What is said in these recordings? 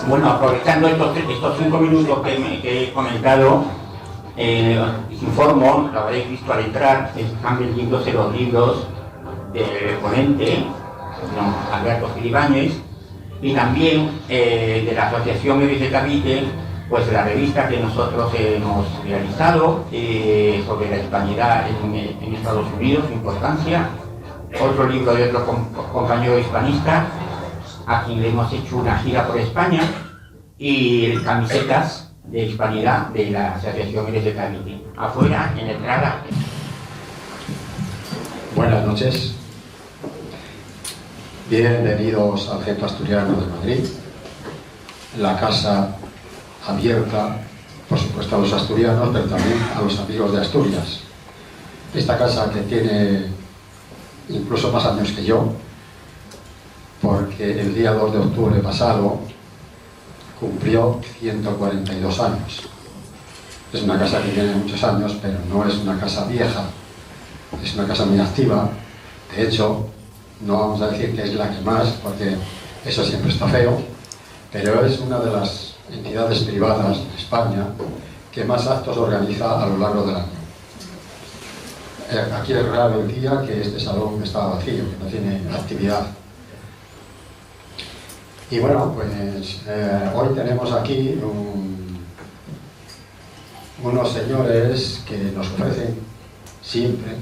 Bueno, aprovechando estos 5 minutos que he comentado, os informo, lo habréis visto al entrar, están vendiéndose los libros del ponente, Alberto Gil Ibáñez, y también de la Asociación Héroes Cavite, pues la revista que nosotros hemos realizado sobre la hispanidad en Estados Unidos, su importancia, otro libro de otro compañero hispanista, a quien le hemos hecho una gira por España, y camisetas de hispanidad de la Asociación Héroes Cavite. Afuera, en la entrada. Buenas noches. Bienvenidos al Centro Asturiano de Madrid, la casa abierta, por supuesto, a los asturianos, pero también a los amigos de Asturias. Esta casa que tiene incluso más años que yo, porque el día 2 de octubre pasado cumplió 142 años. Es una casa que tiene muchos años, pero no es una casa vieja, es una casa muy activa. De hecho, no vamos a decir que es la que más, porque eso siempre está feo, pero es una de las entidades privadas de España que más actos organiza a lo largo del año. Aquí es raro el día que este salón está vacío, que no tiene actividad. Y bueno, pues hoy tenemos aquí unos señores que nos ofrecen siempre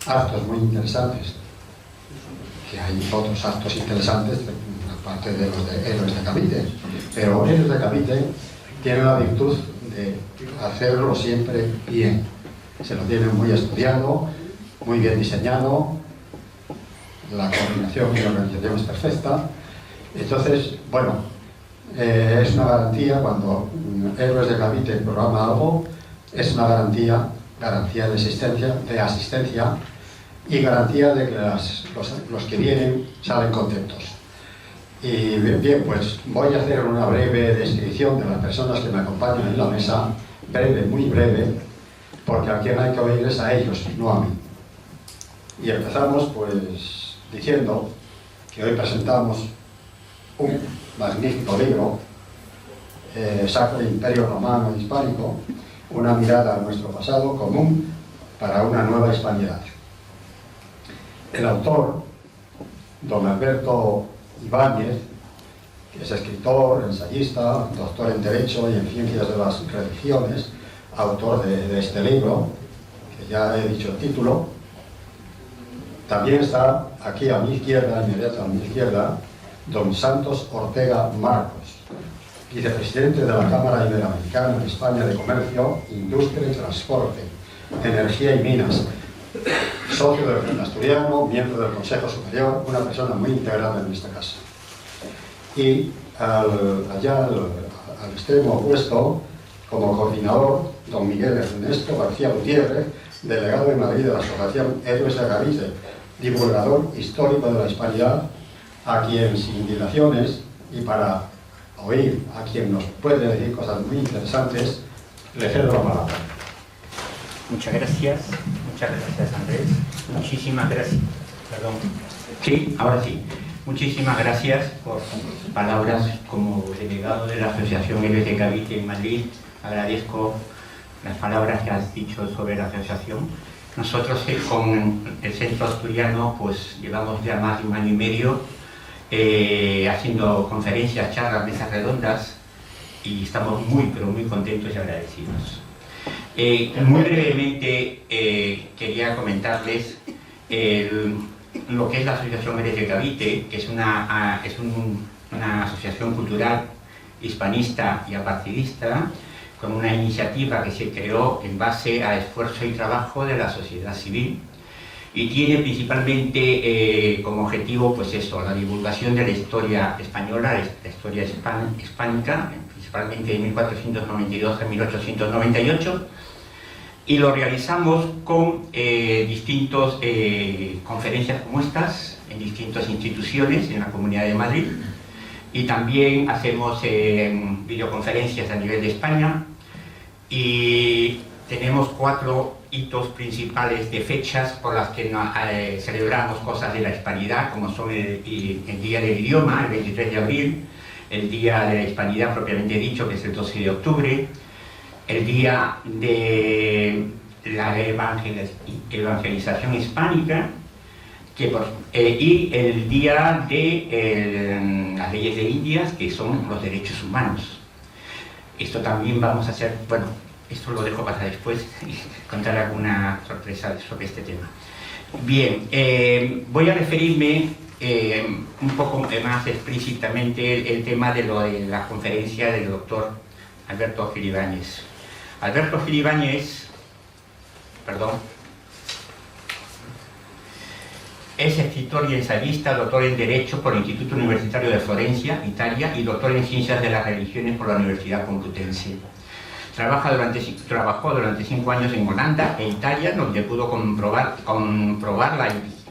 actos muy interesantes, que hay otros actos interesantes, aparte de los de Héroes de Cavite, pero Héroes de Cavite tienen la virtud de hacerlo siempre bien. Se lo tienen muy estudiado, muy bien diseñado, la coordinación y la organización es perfecta. Entonces, bueno, es una garantía cuando Héroes de Cavite programa algo, es una garantía de asistencia y garantía de que los que vienen salen contentos. Y bien, pues voy a hacer una breve descripción de las personas que me acompañan en la mesa, breve, muy breve, porque a quien hay que oír es a ellos, no a mí. Y empezamos pues diciendo que hoy presentamos un magnífico libro, Sacro Imperio Romano Hispánico, una mirada a nuestro pasado común para una nueva hispanidad. El autor, don Alberto Ibáñez, que es escritor, ensayista, doctor en Derecho y en Ciencias de las Religiones, autor de este libro, que ya he dicho el título. También está aquí a mi izquierda, inmediata a mi izquierda, don Santos Ortega Marcos, vicepresidente de la Cámara Iberoamericana de España de Comercio, Industria y Transporte, Energía y Minas, socio del Centro Asturiano, miembro del Consejo Superior, una persona muy integrada en esta casa. Y allá al extremo opuesto, como coordinador, don Miguel Ernesto García Gutiérrez, delegado en Madrid de la Asociación Héroes de Cavite, divulgador histórico de la hispanidad, a quien sin dilaciones y para oír a quien nos puede decir cosas muy interesantes, le cedo la palabra. Muchas gracias Andrés, muchísimas gracias, perdón, sí, ahora sí, muchísimas gracias por tus palabras como delegado de la Asociación Héroes de Cavite en Madrid. Agradezco las palabras que has dicho sobre la asociación. Nosotros con el Centro Asturiano pues llevamos ya más de 1 año y medio haciendo conferencias, charlas, mesas redondas, y estamos muy pero muy contentos y agradecidos. Muy brevemente quería comentarles lo que es la Asociación Héroes de Cavite, que es una asociación cultural hispanista y apartidista, con una iniciativa que se creó en base al esfuerzo y trabajo de la sociedad civil, y tiene principalmente como objetivo pues eso, la divulgación de la historia española, la historia hispánica, principalmente de 1492 a 1898, y lo realizamos con distintas conferencias como estas, en distintas instituciones en la Comunidad de Madrid, y también hacemos videoconferencias a nivel de España, y tenemos 4 hitos principales de fechas por las que celebramos cosas de la Hispanidad, como son el Día del Idioma, el 23 de abril, el Día de la Hispanidad propiamente dicho, que es el 12 de octubre, el Día de la Evangelización Hispánica, y el Día de las Leyes de Indias, que son los derechos humanos. Esto también vamos a hacer, bueno, esto lo dejo para después y contar alguna sorpresa sobre este tema. Bien, voy a referirme un poco más explícitamente el tema de la conferencia del doctor Alberto Gil Ibáñez. Alberto Gil Ibáñez, es escritor y ensayista, doctor en Derecho por el Instituto Universitario de Florencia, Italia, y doctor en Ciencias de las Religiones por la Universidad Complutense. Trabajó durante 5 años en Holanda e Italia, donde pudo comprobar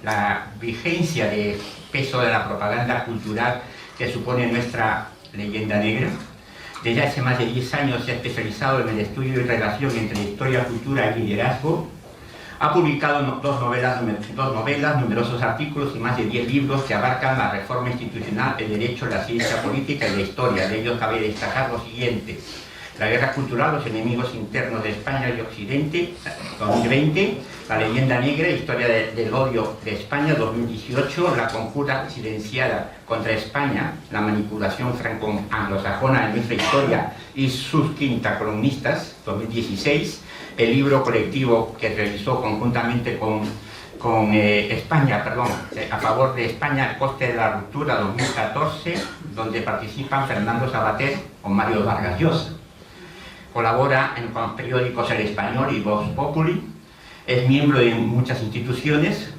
la vigencia de peso de la propaganda cultural que supone nuestra leyenda negra. Desde hace más de 10 años se ha especializado en el estudio y relación entre historia, cultura y liderazgo. Ha publicado 2 novelas, numerosos artículos y más de 10 libros que abarcan la reforma institucional, el derecho, la ciencia política y la historia. De ellos cabe destacar lo siguiente: La guerra cultural, los enemigos internos de España y Occidente, 2020, La leyenda negra, historia del odio de España, 2018, La conjura silenciada contra España, la manipulación franco-anglosajona en nuestra historia y sus quinta-columnistas, 2016, el libro colectivo que realizó conjuntamente con España, a favor de España, El coste de la ruptura, 2014, donde participan Fernando Savater o Mario Vargas Llosa. Colabora con periódicos El Español y Vox Populi. Es miembro de muchas instituciones,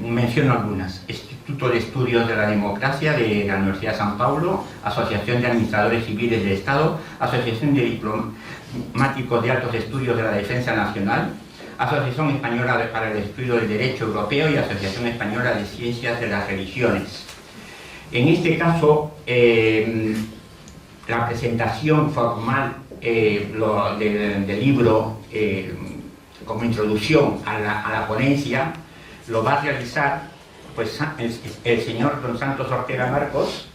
menciono algunas: Instituto de Estudios de la Democracia de la Universidad de San Pablo, Asociación de Administradores Civiles del Estado, Asociación de Diplomáticos de Altos Estudios de la Defensa Nacional, Asociación Española para el Estudio del Derecho Europeo y Asociación Española de Ciencias de las Religiones. En este caso, la presentación formal del libro como introducción a la ponencia lo va a realizar pues el señor don Santos Ortega Marcos,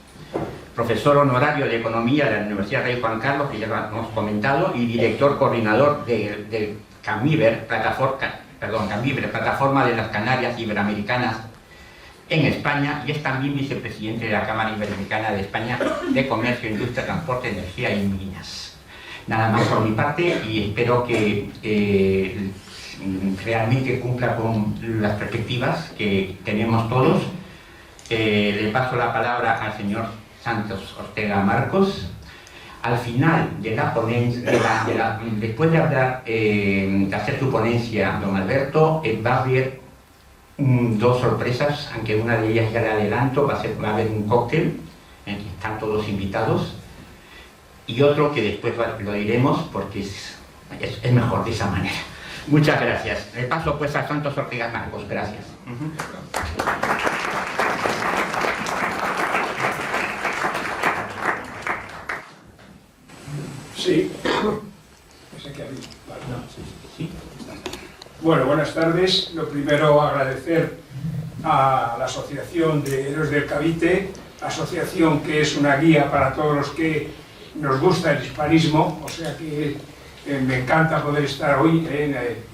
profesor honorario de Economía de la Universidad Rey Juan Carlos, que ya lo hemos comentado, y director coordinador del CAMIBER, Plataforma de las Canarias Iberoamericanas en España, y es también vicepresidente de la Cámara Iberoamericana de España de Comercio, Industria, Transporte, Energía y Minas. Nada más por mi parte, y espero que realmente cumpla con las perspectivas que tenemos todos. Le paso la palabra al señor Santos Ortega Marcos. Al final de la ponencia, después de hablar, de hacer su ponencia, don Alberto, va a haber 2 sorpresas, aunque una de ellas ya le adelanto: va a haber un cóctel en el que están todos invitados, y otro que después lo diremos porque es mejor de esa manera. Muchas gracias. Le paso pues a Santos Ortega Marcos. Gracias. Sí. Bueno, buenas tardes. Lo primero, agradecer a la Asociación de Héroes del Cavite, asociación que es una guía para todos los que nos gusta el hispanismo, o sea que me encanta poder estar hoy.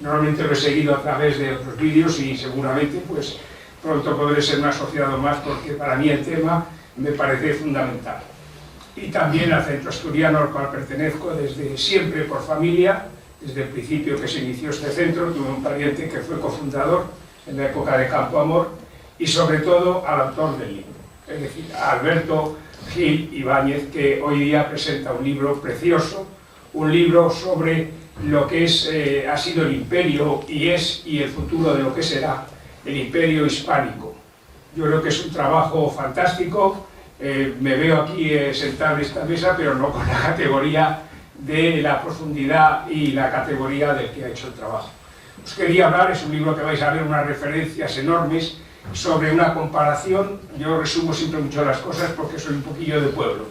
Normalmente lo he seguido a través de otros vídeos y seguramente pues pronto podré ser un asociado más, porque para mí el tema me parece fundamental. Y también al Centro Asturiano, al cual pertenezco desde siempre por familia, desde el principio que se inició este centro. Tuve un pariente que fue cofundador en la época de Campo Amor, y sobre todo al autor del libro, es decir, a Alberto Gil Ibáñez, que hoy día presenta un libro precioso, un libro sobre lo que ha sido el imperio y el futuro de lo que será el imperio hispánico. Yo creo que es un trabajo fantástico. Me veo aquí sentado en esta mesa, pero no con la categoría de la profundidad y la categoría del que ha hecho el trabajo. Os quería hablar, es un libro que vais a ver unas referencias enormes sobre una comparación. Yo resumo siempre mucho las cosas porque soy un poquillo de pueblo.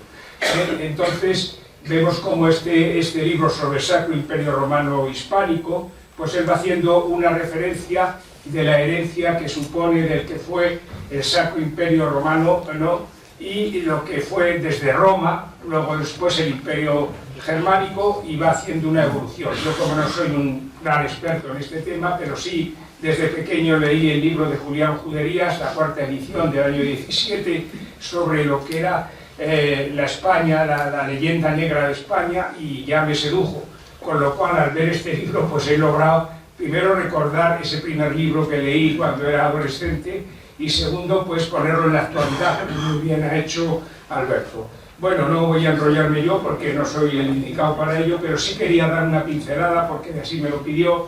Entonces vemos cómo este libro sobre el Sacro Imperio Romano Hispánico, pues él va haciendo una referencia de la herencia que supone del que fue el Sacro Imperio Romano, ¿no?, y lo que fue desde Roma, luego después el Imperio Germánico, y va haciendo una evolución. Yo, como no soy un gran experto en este tema, pero sí desde pequeño leí el libro de Julián Juderías, la cuarta edición del año 17, sobre lo que era la España, la leyenda negra de España, y ya me sedujo. Con lo cual, al ver este libro, pues he logrado primero recordar ese primer libro que leí cuando era adolescente, y segundo, pues ponerlo en la actualidad, que muy bien ha hecho Alberto. Bueno, no voy a enrollarme yo porque no soy el indicado para ello, pero sí quería dar una pincelada, porque así me lo pidió,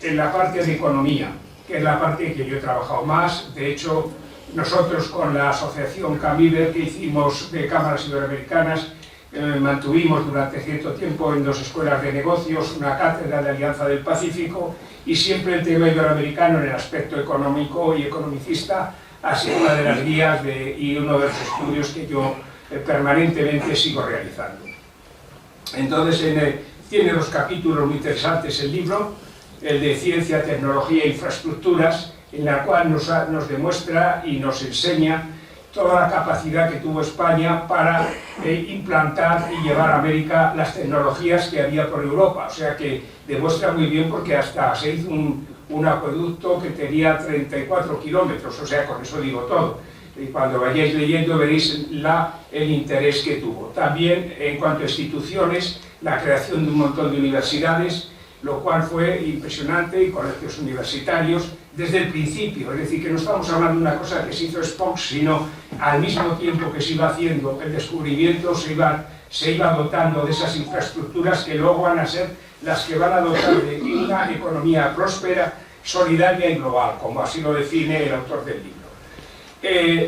en la parte de economía, que es la parte que yo he trabajado más. De hecho, nosotros con la asociación Camiber que hicimos de cámaras iberoamericanas, mantuvimos durante cierto tiempo en 2 escuelas de negocios una cátedra de Alianza del Pacífico, y siempre el tema iberoamericano en el aspecto económico y economicista ha sido una de las guías y uno de los estudios que yo permanentemente sigo realizando. Entonces tiene 2 capítulos muy interesantes el libro, el de Ciencia, Tecnología e Infraestructuras, en la cual nos demuestra y nos enseña toda la capacidad que tuvo España para implantar y llevar a América las tecnologías que había por Europa. O sea que demuestra muy bien, porque hasta se hizo un acueducto que tenía 34 kilómetros, o sea, con eso digo todo. Y cuando vayáis leyendo veréis el interés que tuvo. También, en cuanto a instituciones, la creación de un montón de universidades, lo cual fue impresionante, y colegios universitarios, desde el principio. Es decir, que no estamos hablando de una cosa que se hizo Spock, sino al mismo tiempo que se iba haciendo el descubrimiento, se iba dotando de esas infraestructuras que luego van a ser las que van a dotar de una economía próspera, solidaria y global, como así lo define el autor del libro.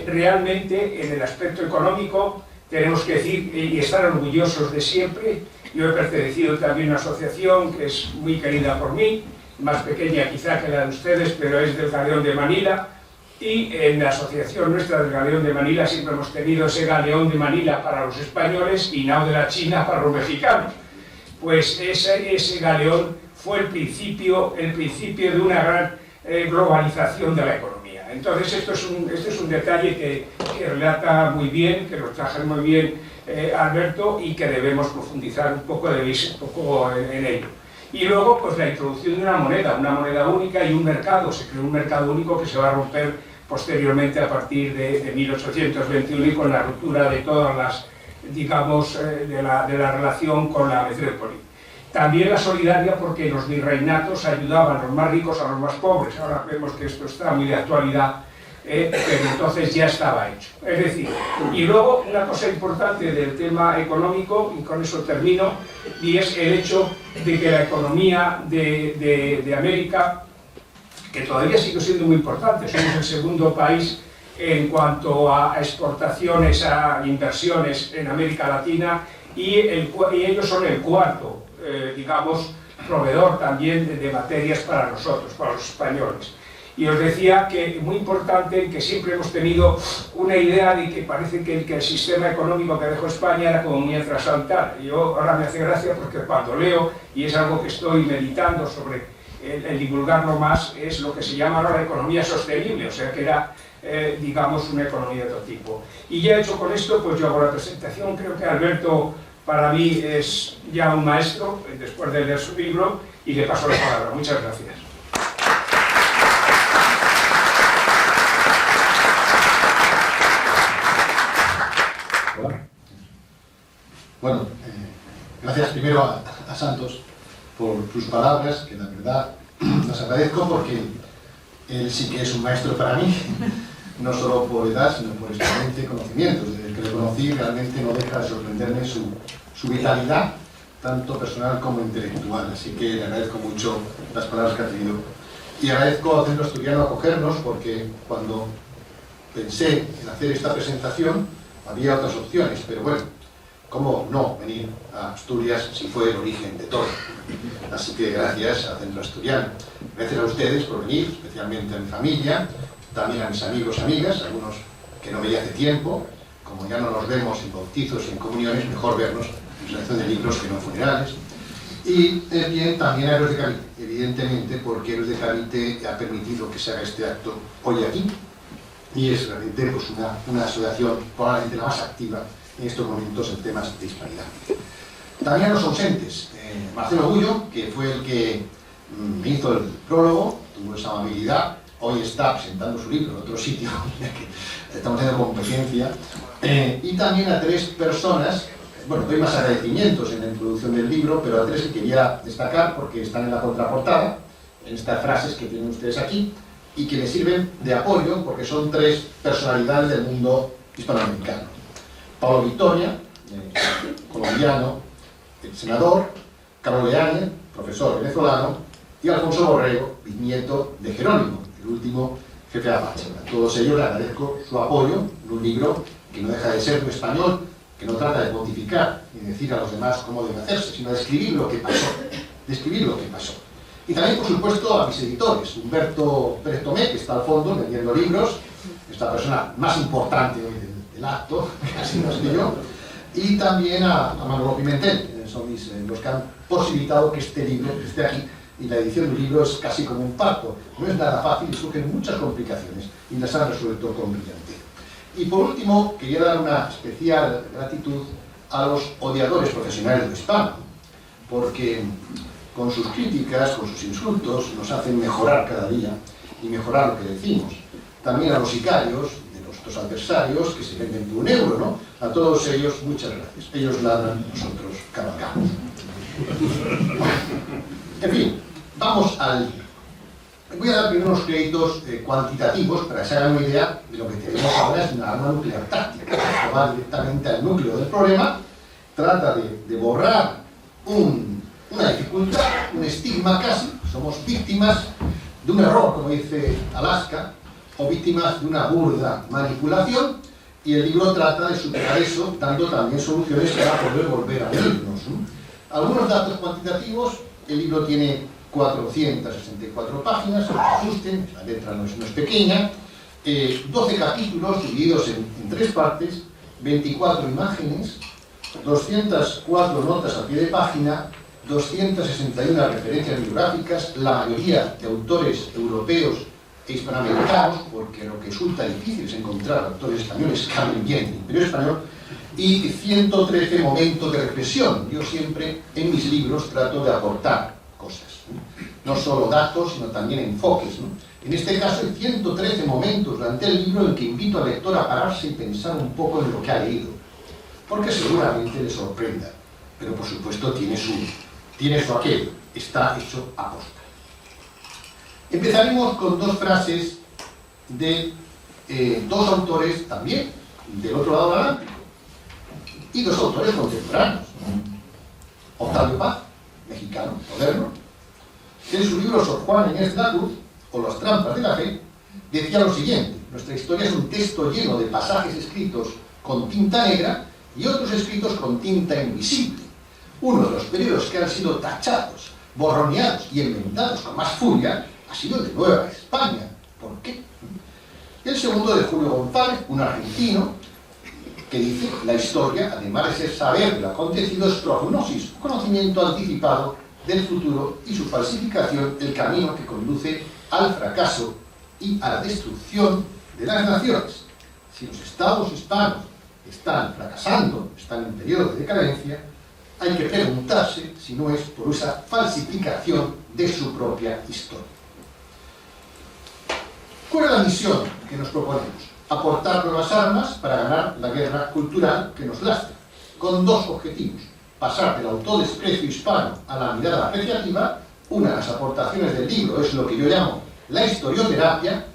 Realmente, en el aspecto económico, tenemos que decir y estar orgullosos de siempre. Yo he pertenecido también a una asociación que es muy querida por mí, más pequeña quizá que la de ustedes, pero es del Galeón de Manila, y en la asociación nuestra del Galeón de Manila siempre hemos tenido ese Galeón de Manila para los españoles y Nao de la China para los mexicanos. Pues ese galeón fue el principio de una gran globalización de la economía. Entonces esto es un detalle que relata muy bien, que lo traje muy bien Alberto, y que debemos profundizar un poco en ello. Y luego, pues la introducción de una moneda única y un mercado. Se creó un mercado único que se va a romper posteriormente a partir de 1821, y con la ruptura de todas las, digamos, de la relación con la metrópoli. También la solidaria, porque los virreinatos ayudaban a los más ricos a los más pobres. Ahora vemos que esto está muy de actualidad, pero entonces ya estaba hecho. Es decir, y luego una cosa importante del tema económico, y con eso termino, y es el hecho de que la economía de América, que todavía sigue siendo muy importante, somos el segundo país en cuanto a exportaciones, a inversiones en América Latina, y ellos son el cuarto, digamos, proveedor también de materias para nosotros, para los españoles. Y os decía que muy importante, que siempre hemos tenido una idea de que parece que el sistema económico que dejó España era como muy atrasantado. Yo ahora me hace gracia porque cuando leo, y es algo que estoy meditando sobre el divulgarlo más, es lo que se llama ahora la economía sostenible, o sea que era, digamos, una economía de otro tipo. Y ya hecho con esto, pues yo hago la presentación. Creo que Alberto para mí es ya un maestro, después de leer su libro, y le paso la palabra. Muchas gracias. Bueno, gracias primero a Santos por sus palabras, que la verdad las agradezco, porque él sí que es un maestro para mí, no solo por edad, sino por excelente conocimiento. Desde que le conocí realmente no deja de sorprenderme su vitalidad, tanto personal como intelectual, así que le agradezco mucho las palabras que ha tenido. Y agradezco a Centro Asturiano acogernos, porque cuando pensé en hacer esta presentación había otras opciones, pero bueno, ¿cómo no venir a Asturias si fue el origen de todo? Así que gracias al Centro Asturiano. Gracias a ustedes por venir, especialmente a mi familia, también a mis amigos y amigas, algunos que no veía hace tiempo. Como ya no nos vemos en bautizos y en comuniones, mejor vernos en selección de libros que no en funerales. Y bien, también a Héroes de Cavite, evidentemente, porque Héroes de Cavite ha permitido que se haga este acto hoy aquí, y es realmente pues, una asociación probablemente la más activa en estos momentos en temas de hispanidad. También a los ausentes, Marcelo Gullo, que fue el que me hizo el prólogo, tuvo esa amabilidad, hoy está presentando su libro en otro sitio, estamos teniendo competencia, y también a 3 personas. Bueno, doy más agradecimientos en la introducción del libro, pero a 3 que quería destacar porque están en la contraportada, en estas frases que tienen ustedes aquí, y que me sirven de apoyo porque son 3 personalidades del mundo hispanoamericano. Pablo Victoria, colombiano, senador; Carlos Leáñez, profesor venezolano; y Alfonso Borrego, bisnieto de Jerónimo, el último jefe de Apache. A todos ellos les agradezco su apoyo en un libro que no deja de ser un español, que no trata de pontificar ni decir a los demás cómo deben hacerse, sino de escribir lo que pasó, Y también, por supuesto, a mis editores, Humberto Pérez Tomé, que está al fondo vendiendo libros, esta persona más importante hoy del acto, casi no sé yo, y también a Manolo Pimentel, son los que han posibilitado que este libro esté aquí, y la edición del libro es casi como un parto, no es nada fácil, surgen muchas complicaciones, y las han resuelto con brillantez. Y por último, quería dar una especial gratitud a los odiadores profesionales de lo hispano, porque con sus críticas, con sus insultos, nos hacen mejorar cada día y mejorar lo que decimos. También a los sicarios de nuestros adversarios, que se venden por €1, ¿no? A todos ellos, muchas gracias. Ellos ladran, nosotros cabalgamos. En fin, vamos al... Voy a dar primero unos créditos cuantitativos para que se hagan una idea de lo que tenemos ahora. Es una arma nuclear táctica, que va directamente al núcleo del problema, trata de borrar una dificultad, un estigma casi. Somos víctimas de un error, como dice Alaska, o víctimas de una burda manipulación, y el libro trata de superar eso, dando también soluciones para poder volver a unirnos. Algunos datos cuantitativos: el libro tiene 464 páginas, no se asusten, la letra no es pequeña, 12 capítulos divididos en 3 partes, 24 imágenes, 204 notas a pie de página, 261 referencias bibliográficas, la mayoría de autores europeos e hispanoamericanos, porque lo que resulta difícil es encontrar autores españoles que hablen bien el Imperio Español, y 113 momentos de reflexión. Yo siempre en mis libros trato de aportar cosas, no solo datos, sino también enfoques, ¿no? En este caso hay 113 momentos durante el libro en que invito al lector a pararse y pensar un poco en lo que ha leído, porque seguramente le sorprenda, pero por supuesto tiene su aquello, está hecho a posta. Empezaremos con 2 frases de 2 autores también del otro lado del Atlántico, y 2 autores contemporáneos. Octavio Paz, mexicano, moderno, que en su libro Sor Juana Inés de la Cruz, o Las trampas de la fe, decía lo siguiente: nuestra historia es un texto lleno de pasajes escritos con tinta negra y otros escritos con tinta invisible. Uno de los periodos que han sido tachados, borroneados y enmendados con más furia ha sido el de Nueva España. ¿Por qué? Y el segundo de Julio González, un argentino, que dice: la historia, además de ser saber de lo acontecido, es prognosis, un conocimiento anticipado del futuro, y su falsificación el camino que conduce al fracaso y a la destrucción de las naciones. Si los estados hispanos están fracasando, están en periodo de decadencia, hay que preguntarse si no es por esa falsificación de su propia historia. ¿Cuál es la misión que nos proponemos? Aportar nuevas armas para ganar la guerra cultural que nos lastra, con 2 objetivos: pasar del autodesprecio hispano a la mirada apreciativa. Una de las aportaciones del libro es lo que yo llamo la historioterapia.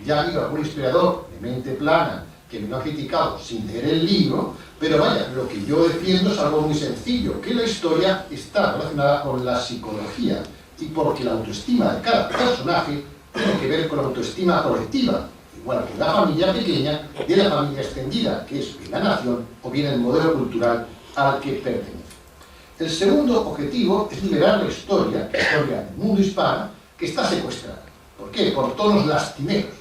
Ya ha habido algún historiador de mente plana que me lo ha criticado sin leer el libro, pero vaya, lo que yo defiendo es algo muy sencillo, que la historia está relacionada con la psicología, y porque la autoestima de cada personaje tiene que ver con la autoestima colectiva, igual que la familia pequeña de la familia extendida, que es bien la nación o bien el modelo cultural al que pertenece. El segundo objetivo es liberar la historia del mundo hispano, que está secuestrada. ¿Por qué? Por tonos lastimeros.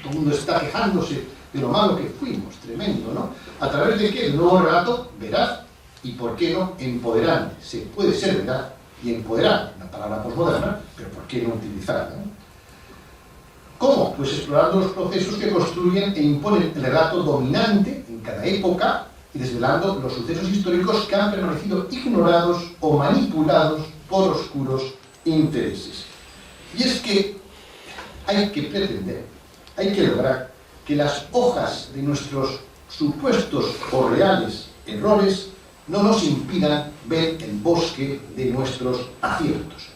Todo el mundo está quejándose de lo malo que fuimos, tremendo, ¿no? ¿A través de qué? El nuevo relato veraz y, ¿por qué no?, empoderante. Se puede ser veraz y empoderar, una palabra posmoderna, pero ¿por qué no utilizarla, ¿no? ¿Cómo? Pues explorando los procesos que construyen e imponen el relato dominante en cada época y desvelando los sucesos históricos que han permanecido ignorados o manipulados por oscuros intereses. Y es que hay que pretender, hay que lograr que las hojas de nuestros supuestos o reales errores no nos impidan ver el bosque de nuestros aciertos.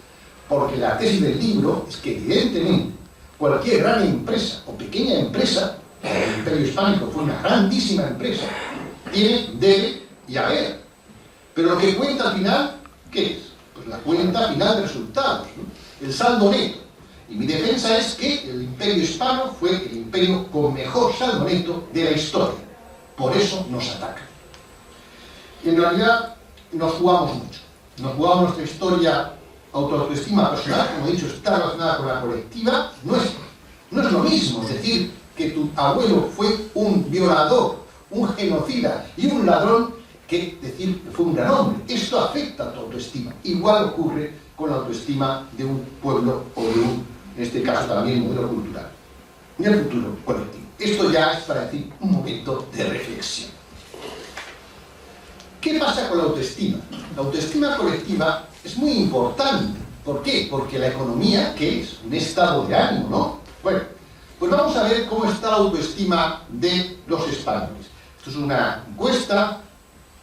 Porque la tesis del libro es que, evidentemente, cualquier gran empresa o pequeña empresa, el Imperio Hispánico fue una grandísima empresa, tiene, debe y haber. Pero lo que cuenta al final, ¿qué es? Pues la cuenta final de resultados, ¿no? El saldo neto. Y mi defensa es que el Imperio Hispano fue el imperio con mejor saldo neto de la historia. Por eso nos atacan. Y en realidad nos jugamos mucho. Nos jugamos nuestra historia, autoestima personal, como he dicho, está relacionada con la colectiva. No es lo mismo, es decir, que tu abuelo fue un violador, un genocida y un ladrón, que decir que fue un gran hombre. Esto afecta a tu autoestima. Igual ocurre con la autoestima de un pueblo o de un, en este caso también, modelo cultural. Y el futuro colectivo. Esto ya es, para decir, un momento de reflexión. ¿Qué pasa con la autoestima? La autoestima colectiva es muy importante. ¿Por qué? Porque la economía, ¿qué es? Un estado de ánimo, ¿no? Bueno, pues vamos a ver cómo está la autoestima de los españoles. Esto es una encuesta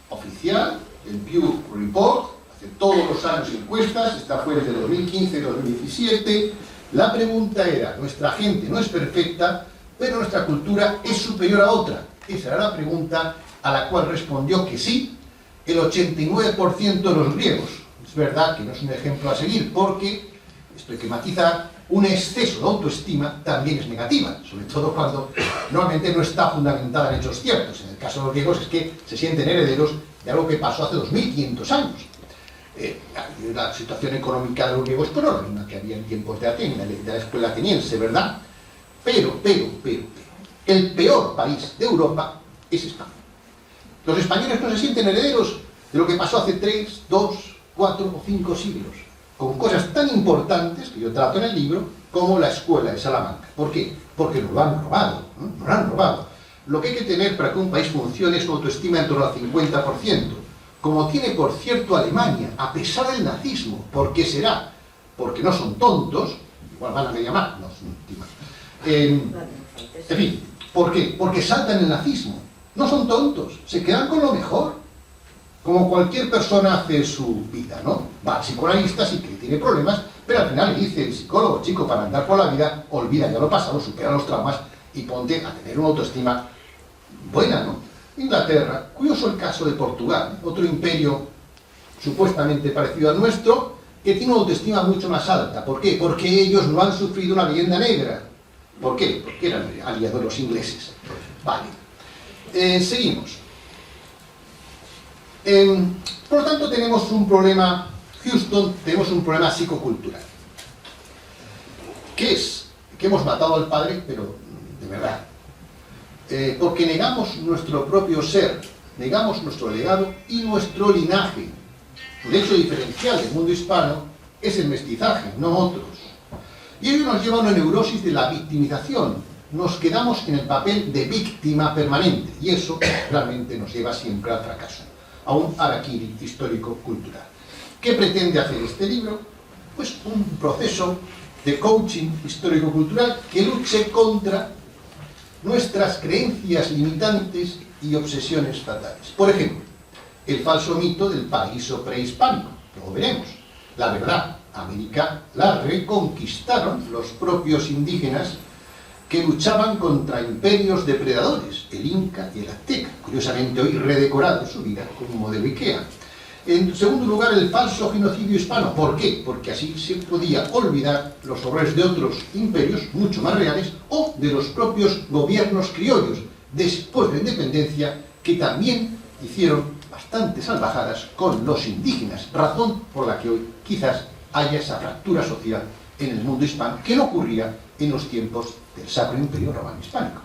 oficial, el Pew Report, hace todos los años encuestas, esta fue desde 2015 y 2017. La pregunta era, nuestra gente no es perfecta, pero nuestra cultura es superior a otra. Esa era la pregunta a la cual respondió que sí, el 89% de los griegos. Es verdad que no es un ejemplo a seguir, porque, esto hay que matizar, un exceso de autoestima también es negativa, sobre todo cuando normalmente no está fundamentada en hechos ciertos. En el caso de los griegos es que se sienten herederos de algo que pasó hace 2500 años. La situación económica de los griegos pues no es la misma que había en tiempos de Atenas, de la escuela ateniense, ¿verdad? Pero, el peor país de Europa es España. Los españoles no se sienten herederos de lo que pasó hace 3, 2, 4 o 5 siglos, con cosas tan importantes que yo trato en el libro, como la escuela de Salamanca. ¿Por qué? Porque nos lo han robado, ¿no? Nos lo han robado. Lo que hay que tener para que un país funcione es una autoestima en torno al 50%, como tiene, por cierto, Alemania, a pesar del nazismo. ¿Por qué será? Porque no son tontos, igual van a media más, no son últimas. En fin, ¿por qué? Porque saltan el nazismo. No son tontos, se quedan con lo mejor. Como cualquier persona hace su vida, ¿no? Va al psicoanalista, sí que tiene problemas, pero al final le dice el psicólogo, chico, para andar por la vida, olvida ya lo pasado, supera los traumas y ponte a tener una autoestima buena, ¿no? Inglaterra, curioso el caso de Portugal, otro imperio supuestamente parecido al nuestro, que tiene una autoestima mucho más alta. ¿Por qué? Porque ellos no han sufrido una leyenda negra. ¿Por qué? Porque eran aliados de los ingleses. Vale. Seguimos. Por lo tanto, tenemos un problema, Houston, tenemos un problema psicocultural. ¿Qué es? Que hemos matado al padre, pero de verdad. Porque negamos nuestro propio ser, negamos nuestro legado y nuestro linaje. El hecho diferencial del mundo hispano es el mestizaje, no otros. Y ello nos lleva a una neurosis de la victimización. Nos quedamos en el papel de víctima permanente, y eso realmente nos lleva siempre al fracaso, a un harakiri histórico-cultural. ¿Qué pretende hacer este libro? Pues un proceso de coaching histórico-cultural que luche contra nuestras creencias limitantes y obsesiones fatales. Por ejemplo, el falso mito del paraíso prehispánico, lo veremos. La verdad, América la reconquistaron los propios indígenas que luchaban contra imperios depredadores, el Inca y el Azteca, curiosamente hoy redecorado su vida con un modelo IKEA. En segundo lugar, el falso genocidio hispano. ¿Por qué? Porque así se podía olvidar los horrores de otros imperios mucho más reales o de los propios gobiernos criollos después de la independencia, que también hicieron bastante salvajadas con los indígenas, razón por la que hoy quizás haya esa fractura social en el mundo hispano que no ocurría en los tiempos del Sacro Imperio Romano Hispánico.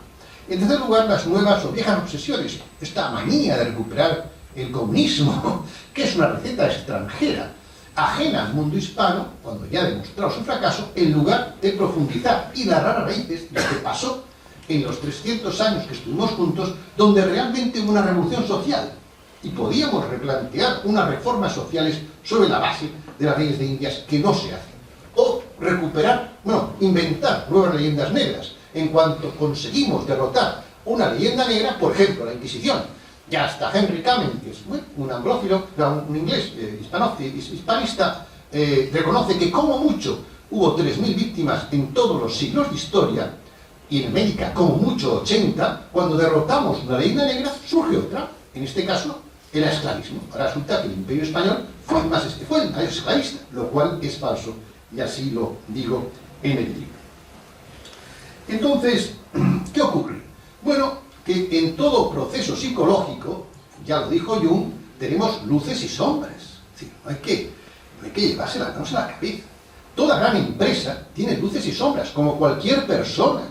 En tercer lugar, las nuevas o viejas obsesiones, esta manía de recuperar el comunismo, que es una receta extranjera, ajena al mundo hispano, cuando ya ha demostrado su fracaso, en lugar de profundizar y narrar a raíces de lo que pasó en los 300 años que estuvimos juntos, donde realmente hubo una revolución social y podíamos replantear unas reformas sociales sobre la base de las leyes de Indias que no se hacen. O recuperar, bueno, inventar nuevas leyendas negras. En cuanto conseguimos derrotar una leyenda negra, por ejemplo, la Inquisición, ya hasta Henry Kamen, que es un anglófilo, un inglés hispanista, reconoce que como mucho hubo 3.000 víctimas en todos los siglos de historia, y en América como mucho 80, cuando derrotamos una leyenda negra, surge otra, en este caso, el esclavismo. Ahora resulta que el Imperio Español fue el más esclavista, lo cual es falso, y así lo digo en el libro. Entonces, ¿qué ocurre? Bueno, que en todo proceso psicológico, ya lo dijo Jung, tenemos luces y sombras. Es decir, no hay que llevarse las manos a la cabeza. Toda gran empresa tiene luces y sombras, como cualquier persona,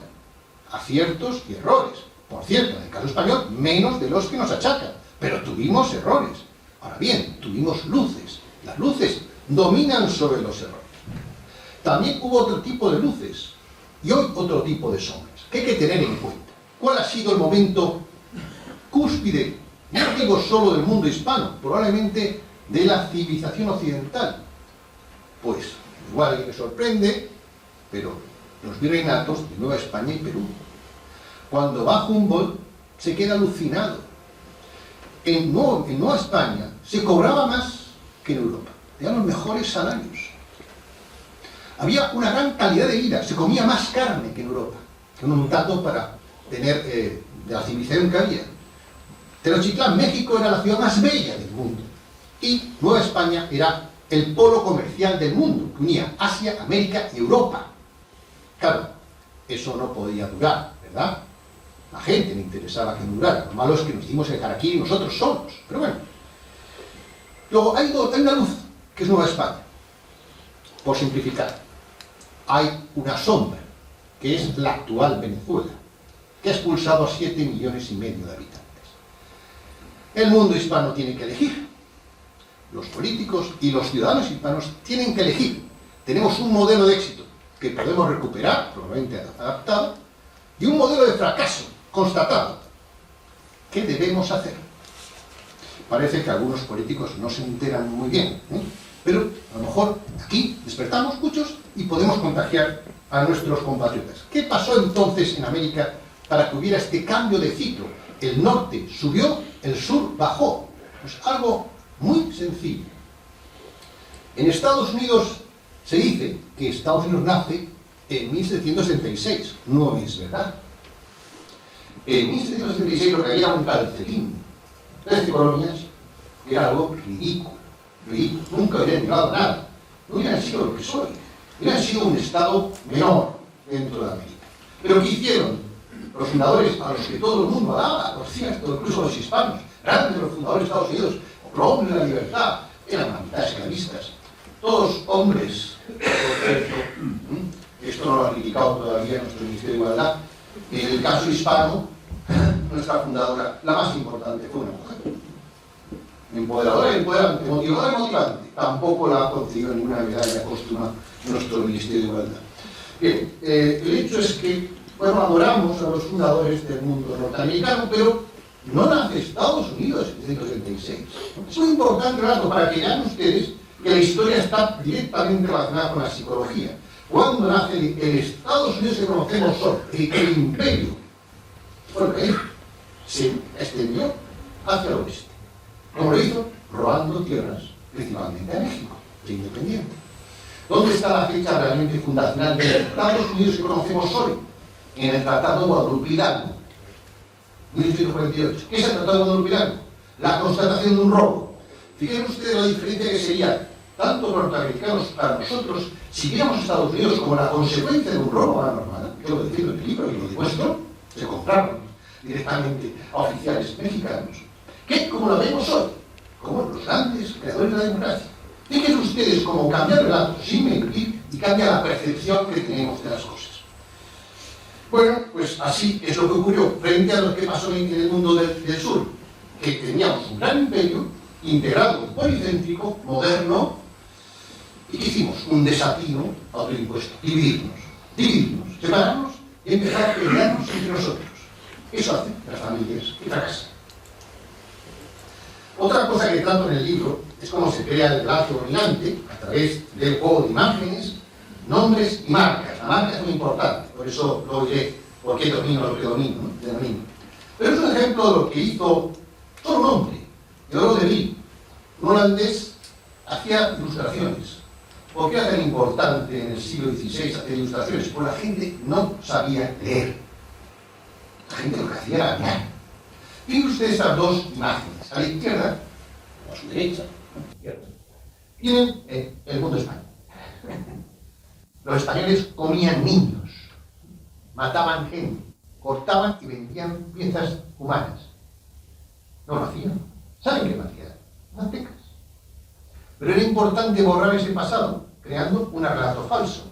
aciertos y errores. Por cierto, en el caso español, menos de los que nos achacan, pero tuvimos errores. Ahora bien, tuvimos luces. Las luces dominan sobre los errores. También hubo otro tipo de luces, y hoy otro tipo de sombras, que hay que tener en cuenta. ¿Cuál ha sido el momento cúspide, no digo solo del mundo hispano, probablemente de la civilización occidental? Pues, igual alguien le sorprende, pero los virreinatos de Nueva España y Perú. Cuando va Humboldt, se queda alucinado. En Nueva España se cobraba más que en Europa. Tenían los mejores salarios. Había una gran calidad de vida, se comía más carne que en Europa. Un dato para tener de la civilización que había. Tenochtitlán, México, era la ciudad más bella del mundo. Y Nueva España era el polo comercial del mundo, que unía Asia, América y Europa. Claro, eso no podía durar, ¿verdad? A la gente le interesaba que no durara. Lo malo es que nos dimos el harakiri nosotros solos. Pero bueno. Luego hay una luz, que es Nueva España. Por simplificar. Hay una sombra, que es la actual Venezuela, que ha expulsado a 7,5 millones de habitantes. El mundo hispano tiene que elegir. Los políticos y los ciudadanos hispanos tienen que elegir. Tenemos un modelo de éxito que podemos recuperar, probablemente adaptado, y un modelo de fracaso constatado. ¿Qué debemos hacer? Parece que algunos políticos no se enteran muy bien, pero a lo mejor aquí despertamos muchos y podemos contagiar a nuestros compatriotas. ¿Qué pasó entonces en América para que hubiera este cambio de ciclo? El norte subió, el sur bajó. Pues algo muy sencillo. En Estados Unidos se dice que Estados Unidos nace en 1776. No es verdad. En 1776 lo que había era un calcetín. 13 colonias era algo ridículo. Nunca hubieran llegado a nada. No hubieran sido lo que soy. Hubieran sido un estado menor dentro de América. Pero ¿qué hicieron los fundadores a los que todo el mundo alaba, por cierto, incluso los hispanos, grandes de los fundadores de Estados Unidos, hombres de la libertad, eran la mitad esclavistas? Todos hombres, por cierto, esto no lo ha criticado todavía nuestro Ministerio de Igualdad. En el caso hispano, nuestra fundadora, la más importante, fue una mujer. Empoderadora y empoderante, motivadora y motivante. Tampoco la ha conseguido ninguna medalla póstuma nuestro Ministerio de Igualdad. Bien, el hecho es que, bueno, adoramos a los fundadores del mundo norteamericano, pero no nace Estados Unidos en 1976. Es muy importante, relato, para que vean ustedes que la historia está directamente relacionada con la psicología. Cuando nace el Estados Unidos que conocemos hoy, el imperio, bueno, se extendió hacia el oeste. ¿Cómo lo hizo? Robando tierras, principalmente a México, de independiente. ¿Dónde está la fecha realmente fundacional de Estados Unidos que conocemos hoy? En el Tratado Guadalupe Hidalgo, 1848. ¿Qué es el Tratado Guadalupe Hidalgo? La constatación de un robo. Fíjense ustedes la diferencia que sería, tanto norteamericanos para nosotros, si viéramos a Estados Unidos como la consecuencia de un robo a la normal. Yo lo decido en el libro y lo demuestro, se compraron directamente a oficiales mexicanos. ¿Qué? Como lo vemos hoy, como los grandes creadores de la democracia. Fíjense ustedes cómo cambia el relato sin mentir y cambia la percepción que tenemos de las cosas. Bueno, pues así es lo que ocurrió frente a lo que pasó en el mundo del sur, que teníamos un gran imperio integrado, policéntrico, moderno, y que hicimos un desafío autoimpuesto, dividirnos, separarnos y empezar a pelearnos entre nosotros. Eso hace que las familias que fracasan. Otra cosa que trato en el libro es cómo se crea el relato dominante a través del juego de imágenes, nombres y marcas. La marca es muy importante, por eso lo diré, por qué domino lo que domino. Pero es un ejemplo de lo que hizo solo un hombre, Teodoro de Bry, un holandés, hacía ilustraciones. ¿Por qué era tan importante en el siglo XVI hacer ilustraciones? Porque la gente no sabía leer. La gente lo que hacía era mirar. Tienen ustedes estas dos imágenes. A la izquierda, o a su derecha, tienen el mundo español. Los españoles comían niños, mataban gente, cortaban y vendían piezas humanas. No lo hacían. ¿Saben qué lo hacían? Mantecas. Pero era importante borrar ese pasado, creando un relato falso.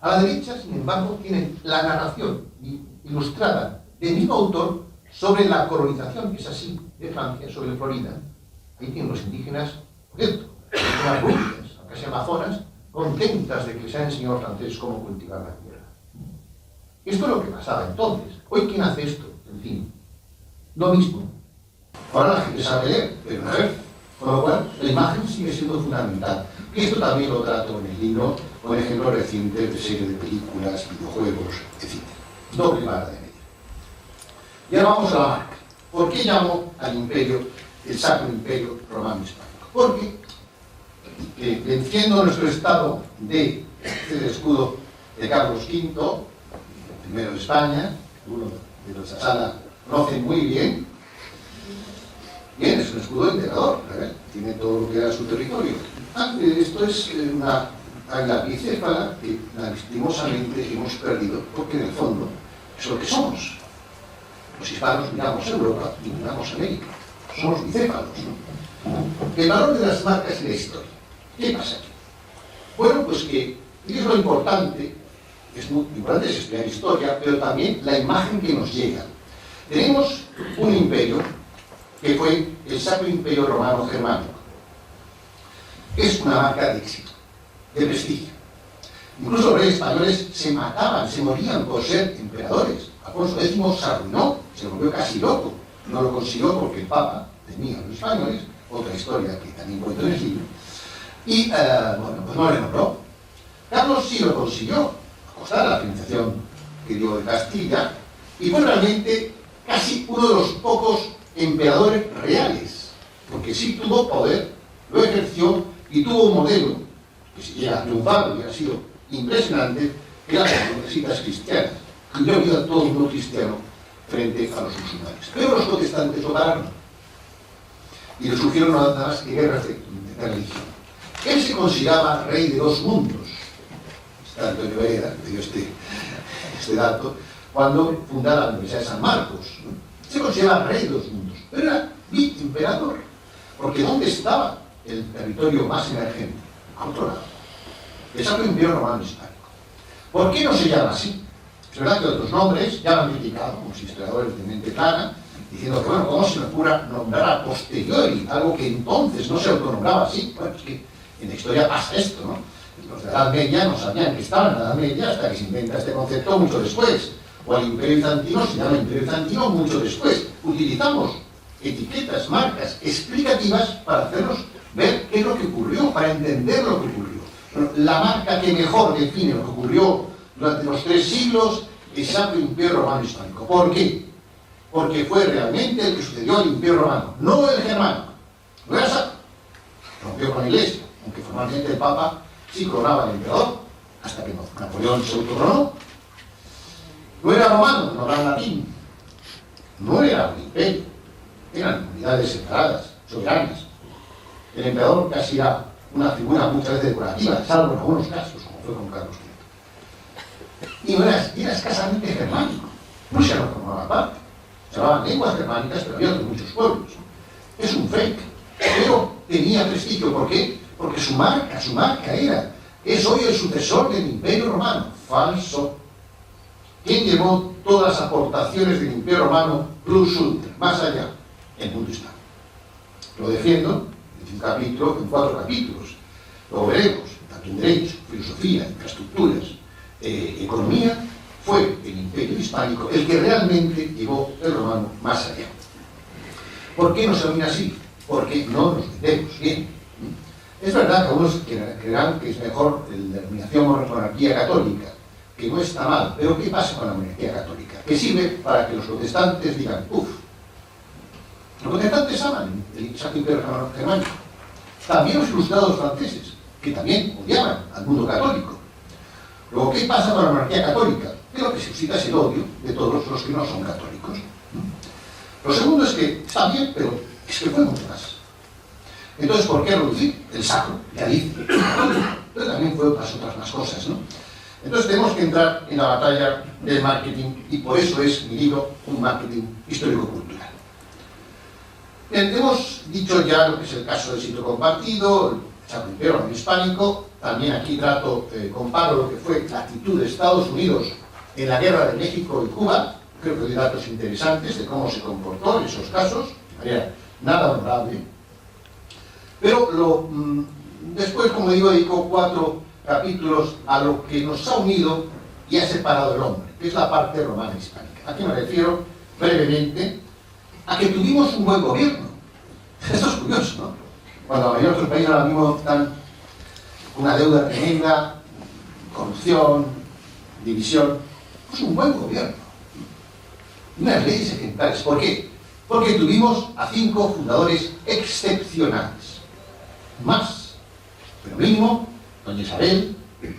A la derecha, sin embargo, tienen la narración ilustrada del mismo autor sobre la colonización, que es así, de Francia, sobre Florida. Ahí tienen los indígenas, por cierto, unas ruinas, casi amazonas, contentas de que sea el señor francés cómo cultivar la tierra. Esto es lo que pasaba entonces. Hoy, ¿quién hace esto? En fin, lo mismo. Ahora la gente sabe leer, pero no ver. Con lo cual, la imagen sigue siendo fundamental. Y esto también lo trato en el libro, con ejemplos recientes de series de películas, videojuegos, etc. Doble vara de medir. Y ahora vamos a la marca. ¿Por qué llamo al imperio el Sacro Imperio Romano Hispánico? Porque, venciendo nuestro estado de el escudo de Carlos V, el primero de España, uno de los de la sala conocen muy bien, bien, es un escudo integrador, ¿verdad? Tiene todo lo que era su territorio. Esto es una águila bicéfala que lastimosamente hemos perdido, porque en el fondo es lo que somos. Los hispanos miramos a Europa y miramos a América. Somos bicéfalos, ¿no? El valor de las marcas en la historia. ¿Qué pasa aquí? Bueno, pues que es lo importante, es muy importante es estudiar historia, pero también la imagen que nos llega. Tenemos un imperio que fue el Sacro Imperio Romano Germánico. Es una marca de éxito, de prestigio. Incluso los reyes españoles se mataban, se morían por ser emperadores. Alfonso X se arruinó, se volvió casi loco. No lo consiguió porque el Papa temía a los españoles, otra historia que también cuento en el libro. Y, bueno, pues no le nombró. Carlos sí lo consiguió, a costa de la financiación que dio de Castilla, y fue realmente casi uno de los pocos emperadores reales, porque sí tuvo poder, lo ejerció y tuvo un modelo que si llega a triunfar, hubiera sido impresionante, que eran las universidades cristianas, que dio vida a todo el mundo cristiano frente a los musulmanes. Pero los protestantes lo pararon y le surgieron nada más que guerras de religión. Él se consideraba rey de dos mundos. Está Antonio Varela, que dio este dato, cuando fundara la Universidad de San Marcos, ¿no? Se consideraba rey de dos mundos, pero era emperador, porque ¿dónde estaba el territorio más emergente? A otro lado. El Sacro Imperio Romano Hispánico. ¿Por qué no se llama así? Es verdad que otros nombres ya lo han criticado, como historiadores de mente clara, diciendo que, bueno, ¿cómo se me ocurra nombrar a posteriori algo que entonces no se autonombraba así? Bueno, es que en la historia pasa esto, ¿no? Los de la Edad Media no sabían que estaban en la Edad Media hasta que se inventa este concepto mucho después. O el Imperio Bizantino se llama Imperio Bizantino mucho después. Utilizamos etiquetas, marcas explicativas para hacernos ver qué es lo que ocurrió, para entender lo que ocurrió. Bueno, la marca que mejor define lo que ocurrió durante los 3 siglos es el Sacro Imperio Romano Hispánico. ¿Por qué? Porque fue realmente el que sucedió al Imperio Romano, no el germánico. No era sacro. Rompió con la Iglesia, aunque formalmente el Papa sí coronaba al emperador, hasta que Napoleón se autocoronó. No era romano, no hablaba latín. No era un imperio. Eran unidades separadas, soberanas. El emperador casi era una figura muchas veces decorativa, salvo en algunos casos, como fue con Carlos V. Y era escasamente germánico. Rusia no formaba parte. Se hablaban lenguas germánicas, pero había otros muchos pueblos. Es un fake. Pero tenía prestigio. ¿Por qué? Porque su marca era, es hoy el sucesor del Imperio Romano. Falso. ¿Quién llevó todas las aportaciones del Imperio Romano plus ultra, más allá? El mundo hispano. Lo defiendo en 4 capítulos. Luego veremos, también derecho, filosofía, infraestructuras, economía. Fue el Imperio Hispánico el que realmente llevó el romano más allá. ¿Por qué no se domina así? Porque no nos metemos bien. Es verdad que algunos creerán que es mejor la denominación monarquía católica, que no está mal, pero ¿qué pasa con la monarquía católica? Que sirve para que los protestantes digan, uff, los protestantes aman el Sacro Imperio Germánico. También los ilustrados franceses, que también odiaban al mundo católico. Luego, ¿qué pasa con la monarquía católica? Que lo que se suscita es el odio de todos los que no son católicos. Lo segundo es que está bien, pero es que fue mucho más. Entonces, ¿por qué reducir el sacro? Ya dice, pero también fue otras más cosas, ¿no? Entonces tenemos que entrar en la batalla del marketing, y por eso es mi libro un marketing histórico-cultural. Bien, hemos dicho ya lo que es el caso del sitio compartido, el Sacro Imperio Romano Hispánico. También aquí comparo lo que fue la actitud de Estados Unidos en la guerra de México y Cuba. Creo que doy datos interesantes de cómo se comportó en esos casos, de manera nada honorable. Pero después, como digo, dedico 4 capítulos a lo que nos ha unido y ha separado el hombre, que es la parte romana hispánica. Aquí me refiero brevemente a que tuvimos un buen gobierno. Esto es curioso, ¿no? Cuando la mayoría de otros países ahora mismo están con una deuda tremenda, corrupción, división, pues un buen gobierno. Unas leyes ejemplares. ¿Por qué? Porque tuvimos a 5 fundadores excepcionales. Más, pero mínimo, doña Isabel,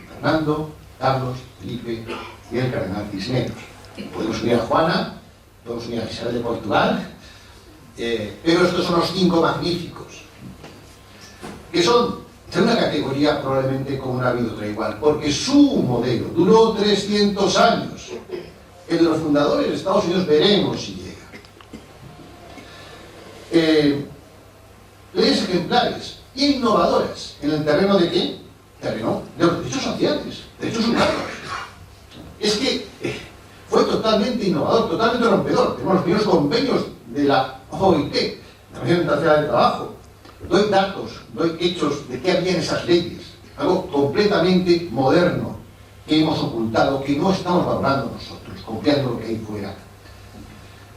Fernando, Carlos, Felipe y el cardenal Cisneros. Podemos unir a Juana, podemos unir a Isabel de Portugal, pero estos son los 5 magníficos, que son de una categoría probablemente como no ha habido otra igual, porque su modelo duró 300 años. El de los fundadores de Estados Unidos veremos si llega. Leyes ejemplares e innovadoras en el terreno de qué? Terreno de los derechos sociales, derechos humanos. Es que fue totalmente innovador, totalmente rompedor. Tenemos los primeros convenios de la OIT, la Organización Internacional del Trabajo. Doy datos, doy hechos de qué había en esas leyes. Algo completamente moderno que hemos ocultado, que no estamos valorando nosotros, copiando lo que hay fuera.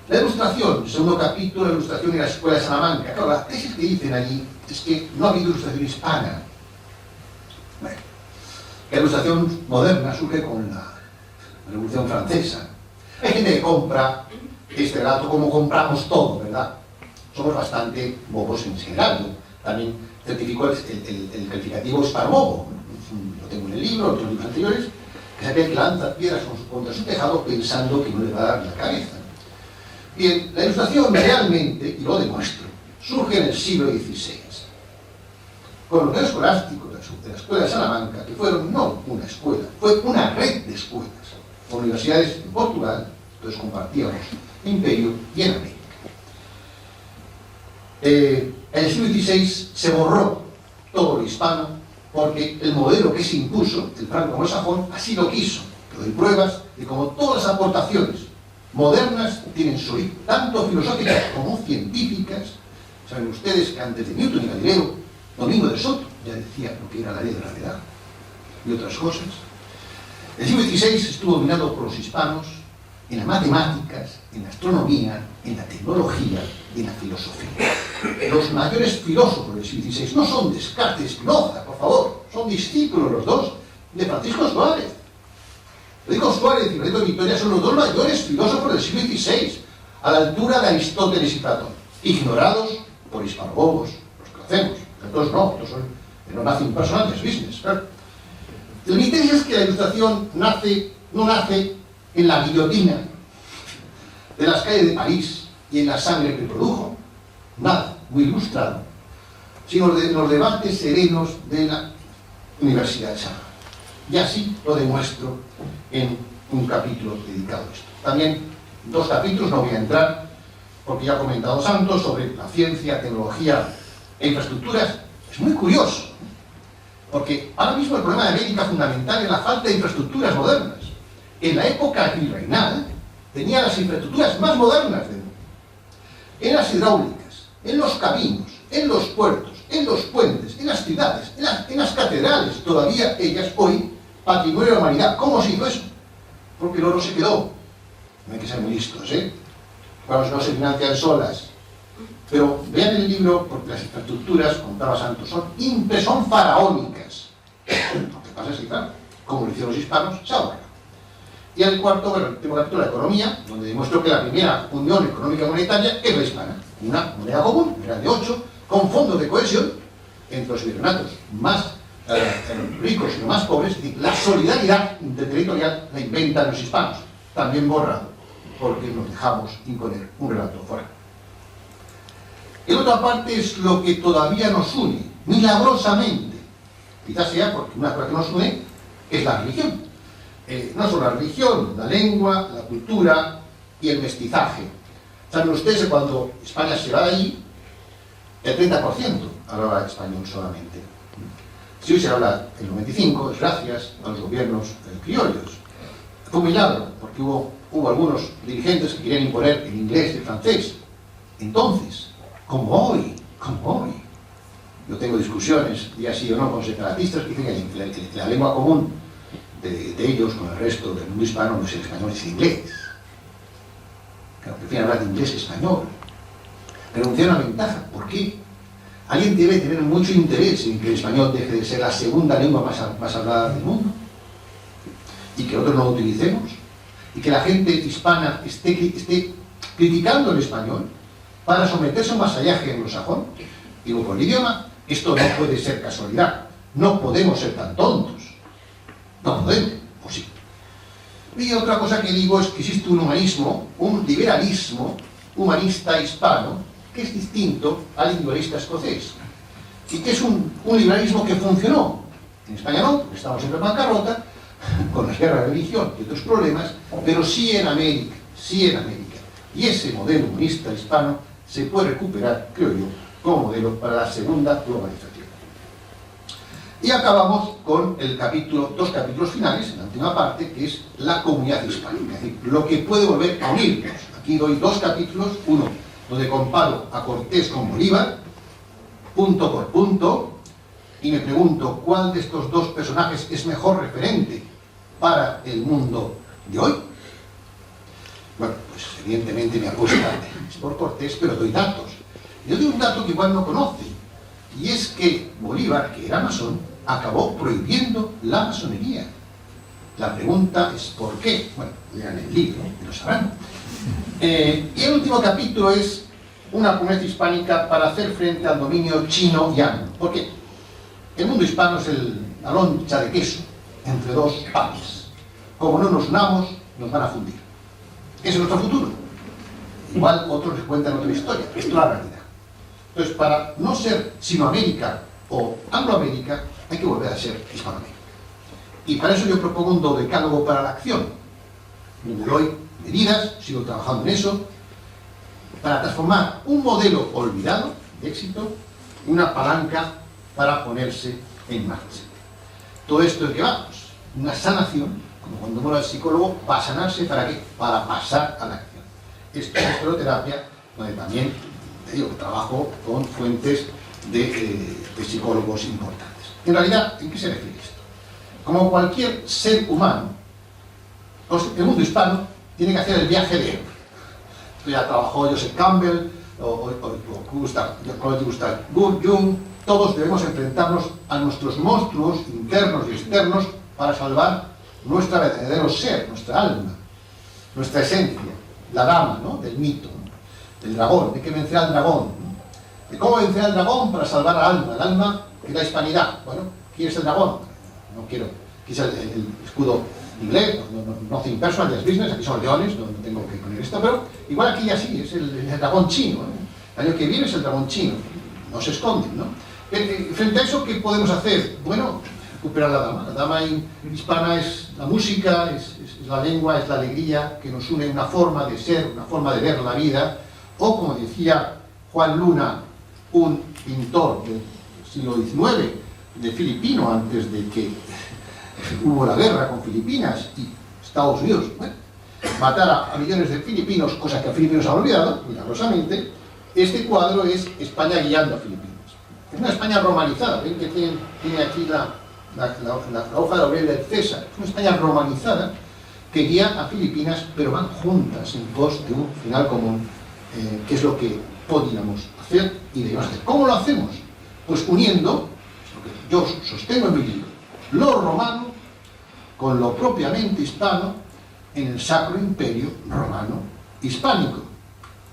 La ilustración, el segundo capítulo, la ilustración en la Escuela de Salamanca. Claro, la tesis que dicen allí es que no ha habido ilustración hispana. Bueno, la ilustración moderna surge con la Revolución Francesa. Hay gente que compra este relato como compramos todo, ¿verdad? Somos bastante bobos en general, ¿no? También certificó el calificativo hispanobobo. Lo tengo en el libro, en otros libros anteriores, que es aquel que lanza piedras contra su tejado pensando que no le va a dar la cabeza. Bien, la ilustración realmente, y lo demuestro, surge en el siglo XVI, con los medios escolásticos de la Escuela de Salamanca, que fueron no una escuela, fue una red de escuelas, con universidades en Portugal, entonces compartíamos Imperio y en América. En el siglo XVI se borró todo lo hispano, porque el modelo que se impuso, el franco-anglosajón, así lo quiso. Pero hay pruebas de cómo todas las aportaciones modernas tienen su origen, tanto filosóficas como científicas. Saben ustedes que antes de Newton y Galileo, Domingo de Soto ya decía lo que era la ley de la gravedad y otras cosas. El siglo XVI estuvo dominado por los hispanos en las matemáticas, en la astronomía, en la tecnología y en la filosofía. Los mayores filósofos del siglo XVI no son Descartes y Spinoza, por favor, son discípulos los dos de Francisco Suárez. Federico Suárez y Loreto Victoria son los 2 mayores filósofos del siglo XVI, a la altura de Aristóteles y Platón, ignorados por hispanobobos, los que hacemos. Entonces no, no nacen personajes, business, claro. El misterio es que la ilustración no nace en la guillotina de las calles de París y en la sangre que produjo, nada, muy ilustrado, sino en los debates serenos de la Universidad de Salamanca. Y así lo demuestro en un capítulo dedicado a esto. También 2 capítulos, no voy a entrar, porque ya ha comentado Santos sobre la ciencia, tecnología e infraestructuras, es muy curioso, porque ahora mismo el problema de América fundamental es la falta de infraestructuras modernas. En la época virreinal tenía las infraestructuras más modernas del mundo. En las hidráulicas, en los caminos, en los puertos, en los puentes, en las ciudades, en las catedrales, todavía ellas hoy, patrimonio de la humanidad. ¿Cómo se hizo eso? Porque el oro se quedó. No hay que ser muy listos, ¿eh? Cuando no se financian solas. Pero vean el libro, porque las infraestructuras, contaba Santos, son faraónicas. Lo que pasa es que, claro, como lo hicieron los hispanos, se ahorra. Y el cuarto, bueno, el último capítulo, la economía, donde demuestro que la primera unión económica y monetaria es la hispana. Una moneda común, era de 8, con fondos de cohesión entre los virreinatos más ricos y los más pobres. Es decir, la solidaridad interterritorial la inventan los hispanos, también borrado, porque nos dejamos imponer un relato fuera. Y la otra parte es lo que todavía nos une, milagrosamente. Quizás sea porque una cosa que nos une es la religión. No solo la religión, la lengua, la cultura y el mestizaje. Saben ustedes que cuando España se va de allí, el 30% hablaba español solamente. Si hoy se habla el 95%, es gracias a los gobiernos criollos. Fue un milagro, porque hubo algunos dirigentes que querían imponer el inglés y el francés. Entonces, como hoy, yo tengo discusiones, ya sí o no, con separatistas que dicen que la lengua común de ellos con el resto del mundo hispano no es el español, es el inglés. Claro, prefieren hablar de inglés que español. Renunciar a una ventaja. ¿Por qué? Alguien debe tener mucho interés en que el español deje de ser la segunda lengua más hablada del mundo y que nosotros no lo utilicemos y que la gente hispana esté criticando el español para someterse a un vasallaje anglosajón. Digo, con el idioma, esto no puede ser casualidad. No podemos ser tan tontos. No podemos, o sí. Y otra cosa que digo es que existe un humanismo, un liberalismo humanista hispano, que es distinto al individualista escocés. Y que es un liberalismo que funcionó. En España no, porque estamos siempre en bancarrota, con las guerras de religión y otros problemas, pero sí en América, sí en América. Y ese modelo humanista hispano se puede recuperar, creo yo, como modelo para la segunda globalización. Y acabamos con dos capítulos finales, en la última parte, que es la comunidad hispánica, es decir, lo que puede volver a unirnos. Aquí doy dos capítulos, uno donde comparo a Cortés con Bolívar, punto por punto, y me pregunto cuál de estos dos personajes es mejor referente para el mundo de hoy. Bueno, pues evidentemente mi apuesta es por Cortés, pero doy datos. Yo doy un dato que igual no conoce, y es que Bolívar, que era masón, acabó prohibiendo la masonería. La pregunta es ¿por qué? Bueno, lean el libro y lo sabrán. Y el último capítulo es una comunidad hispánica para hacer frente al dominio chino y anglo. ¿Por qué? El mundo hispano es la loncha de queso entre dos panes. Como no nos unamos, nos van a fundir. Ese es nuestro futuro. Igual otros les cuentan otra historia. Esto es la realidad. Entonces, para no ser Sinoamérica o Angloamérica, hay que volver a ser Hispanoamérica. Y para eso yo propongo un decálogo para la acción. Le doy medidas, sigo trabajando en eso, para transformar un modelo olvidado de éxito en una palanca para ponerse en marcha. Todo esto en que vamos, una sanación, como cuando muere el psicólogo, va a sanarse ¿para qué? Para pasar a la acción. Esto es estereoterapia, donde también trabajo con fuentes de psicólogos importantes. En realidad, ¿en qué se refiere esto? Como cualquier ser humano, el mundo hispano tiene que hacer el viaje de héroe. Esto ya trabajó Joseph Campbell, o Gustav Jung. Todos debemos enfrentarnos a nuestros monstruos internos y externos para salvar nuestro verdadero ser, nuestra alma, nuestra esencia, la dama, ¿no?, del mito. El dragón, ¿de qué vencer al dragón? ¿De cómo vencer al dragón para salvar al alma? El alma es la hispanidad. Bueno, ¿quién es el dragón? No quiero, quizá el escudo inglés, nothing personal, es business, aquí son leones, no tengo que poner esto, pero igual aquí ya sí, es el dragón chino. El año que viene es el dragón chino, no se esconden, ¿no? Frente a eso, ¿qué podemos hacer? Bueno, recuperar la dama. La dama hispana es la música, es la lengua, es la alegría que nos une, una forma de ser, una forma de ver la vida. O como decía Juan Luna, un pintor del siglo XIX, de filipino, antes de que hubo la guerra con Filipinas y Estados Unidos, matara a millones de filipinos, cosa que a Filipinos han olvidado, milagrosamente. Este cuadro es España guiando a Filipinas. Es una España romanizada, ven que tiene aquí la hoja de laurel del César. Es una España romanizada que guía a Filipinas, pero van juntas en pos de un final común, que es lo que podíamos hacer y debemos hacer. ¿Cómo lo hacemos? Pues uniendo, lo que yo sostengo en mi libro, lo romano con lo propiamente hispano en el Sacro Imperio Romano Hispánico.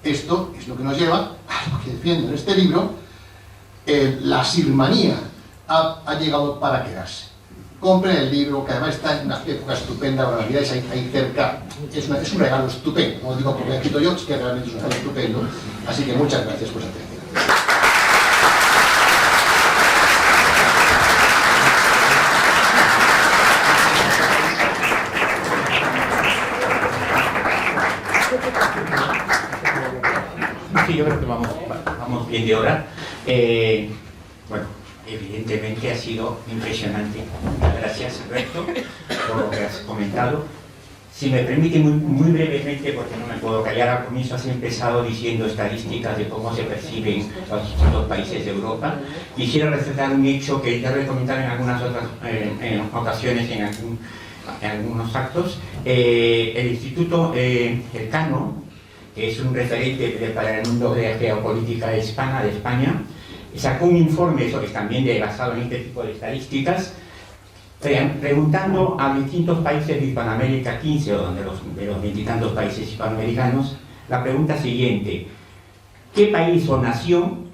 Esto es lo que nos lleva a lo que defiendo en este libro. La sirmanía ha llegado para quedarse. Compren el libro, que además está en una época estupenda, la realidad es ahí cerca, es un regalo estupendo, no lo digo porque lo he escrito yo, es que realmente es un regalo estupendo, así que muchas gracias por su atención. Sí, yo creo que vamos bien de hora. Bueno, evidentemente ha sido impresionante. Muchas gracias, Alberto, por lo que has comentado. Si me permite muy brevemente, porque no me puedo callar, al comienzo has empezado diciendo estadísticas de cómo se perciben los distintos países de Europa. Quisiera resaltar un hecho que ya lo he comentado en algunas otras ocasiones, en algunos actos. El Instituto Elcano, que es un referente para el mundo de la geopolítica hispana de España, sacó un informe sobre, también basado en este tipo de estadísticas, preguntando a distintos países de Hispanoamérica, 15 o de los veintitantos países hispanoamericanos, la pregunta siguiente: ¿qué país o nación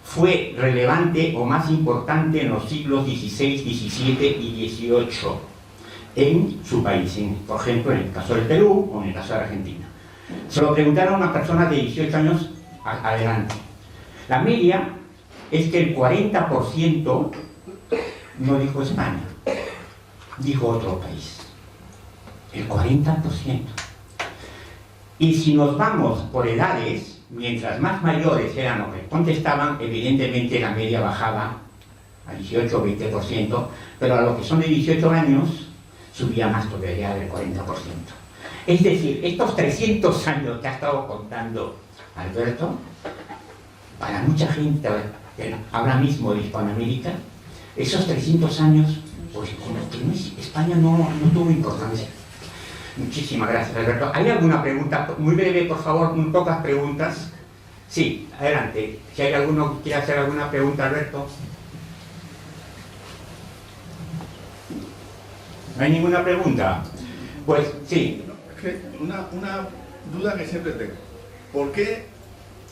fue relevante o más importante en los siglos XVI, XVII y XVIII en su país? Por ejemplo, en el caso del Perú o en el caso de Argentina. Se lo preguntaron a una persona de 18 años adelante. La media es que el 40% no dijo España, dijo otro país. El 40%. Y si nos vamos por edades, mientras más mayores eran los que contestaban, evidentemente la media bajaba a 18 o 20%, pero a los que son de 18 años subía más todavía del 40%. Es decir, estos 300 años que ha estado contando Alberto, para mucha gente ahora mismo de Hispanoamérica, esos 300 años, pues como que España no tuvo importancia. Muchísimas gracias, Alberto. ¿Hay alguna pregunta? Muy breve, por favor, pocas preguntas. Sí, adelante. Si hay alguno que quiera hacer alguna pregunta, Alberto. ¿No hay ninguna pregunta? Pues sí. Una duda que siempre tengo. ¿Por qué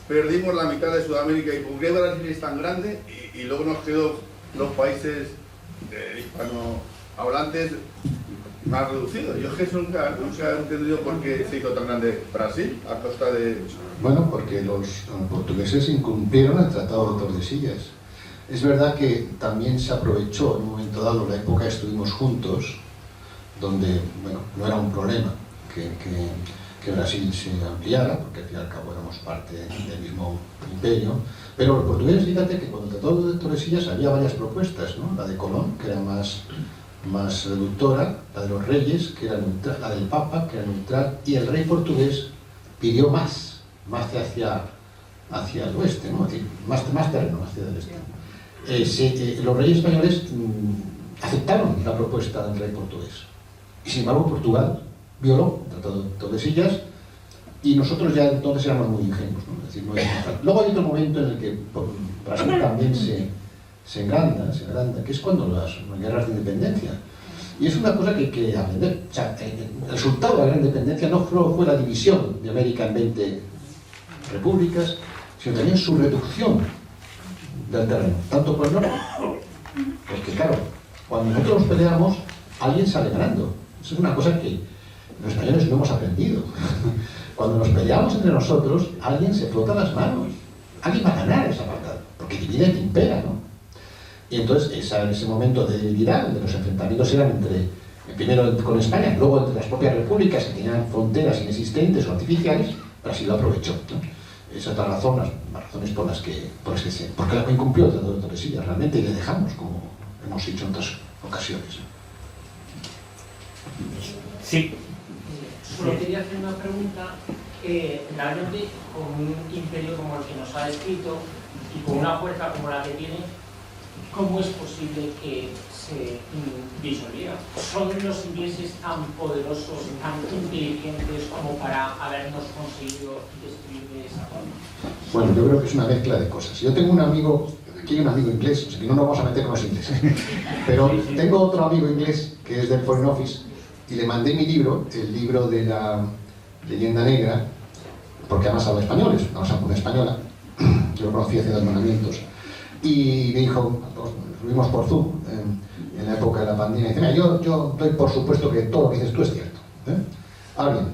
perdimos la mitad de Sudamérica y por qué Brasil es tan grande y luego nos quedó los países hispanohablantes más reducidos? Yo es que nunca he entendido por qué se hizo tan grande Brasil a costa de... Bueno, porque los portugueses incumplieron el Tratado de Tordesillas. Es verdad que también se aprovechó en un momento dado, la época que estuvimos juntos, donde, bueno, no era un problema que Brasil se ampliara, porque al fin y al cabo éramos parte del mismo imperio, pero los portugueses, fíjate que cuando el Tratado de Tordesillas había varias propuestas, ¿no? La de Colón, que era más reductora, la de los reyes, que era neutral, la del Papa, que era neutral, y el rey portugués pidió más hacia el oeste, ¿no? Es decir, más terreno hacia el este. Los reyes españoles aceptaron la propuesta del rey portugués, y sin embargo Portugal violó el Tratado de Tordesillas, y nosotros ya entonces éramos muy ingenuos, ¿no? Es decir, no era... Luego hay otro momento en el que Brasil también se engranda, que es cuando las guerras de independencia. Y es una cosa que hay que aprender. O sea, el resultado de la gran independencia no fue la división de América en 20 repúblicas, sino también su reducción del terreno, tanto por el norte. Porque claro, cuando nosotros nos peleamos, alguien sale ganando. Eso es una cosa que los españoles no hemos aprendido. Cuando nos peleamos entre nosotros, alguien se frota las manos. Alguien va a ganar esa batalla, porque divide y impera, ¿no? Y entonces, ese momento de debilidad, de los enfrentamientos eran primero con España, luego entre las propias repúblicas que tenían fronteras inexistentes o artificiales, Brasil lo aprovechó, ¿no? Esa es la razón, las razones por las que porque la incumplió el Tratado de Tordesillas realmente, y le dejamos, como hemos dicho en otras ocasiones. Sí. Solo quería hacer una pregunta. Realmente, con un imperio como el que nos ha descrito y con una fuerza como la que tiene, ¿cómo es posible que se disolviera? ¿Son los ingleses tan poderosos, tan inteligentes como para habernos conseguido destruir de esa forma? Bueno, yo creo que es una mezcla de cosas. Yo tengo un amigo, aquí hay un amigo inglés, o sea que no nos vamos a meter con los ingleses, pero tengo otro amigo inglés que es del Foreign Office y le mandé mi libro, el libro de la leyenda negra, porque además habla español, es una española, yo lo conocí haciendo entrenamientos, y me dijo, lo vimos por Zoom en la época de la pandemia, y dice, mira, yo doy por supuesto que todo lo que dices tú es cierto. Ahora bien,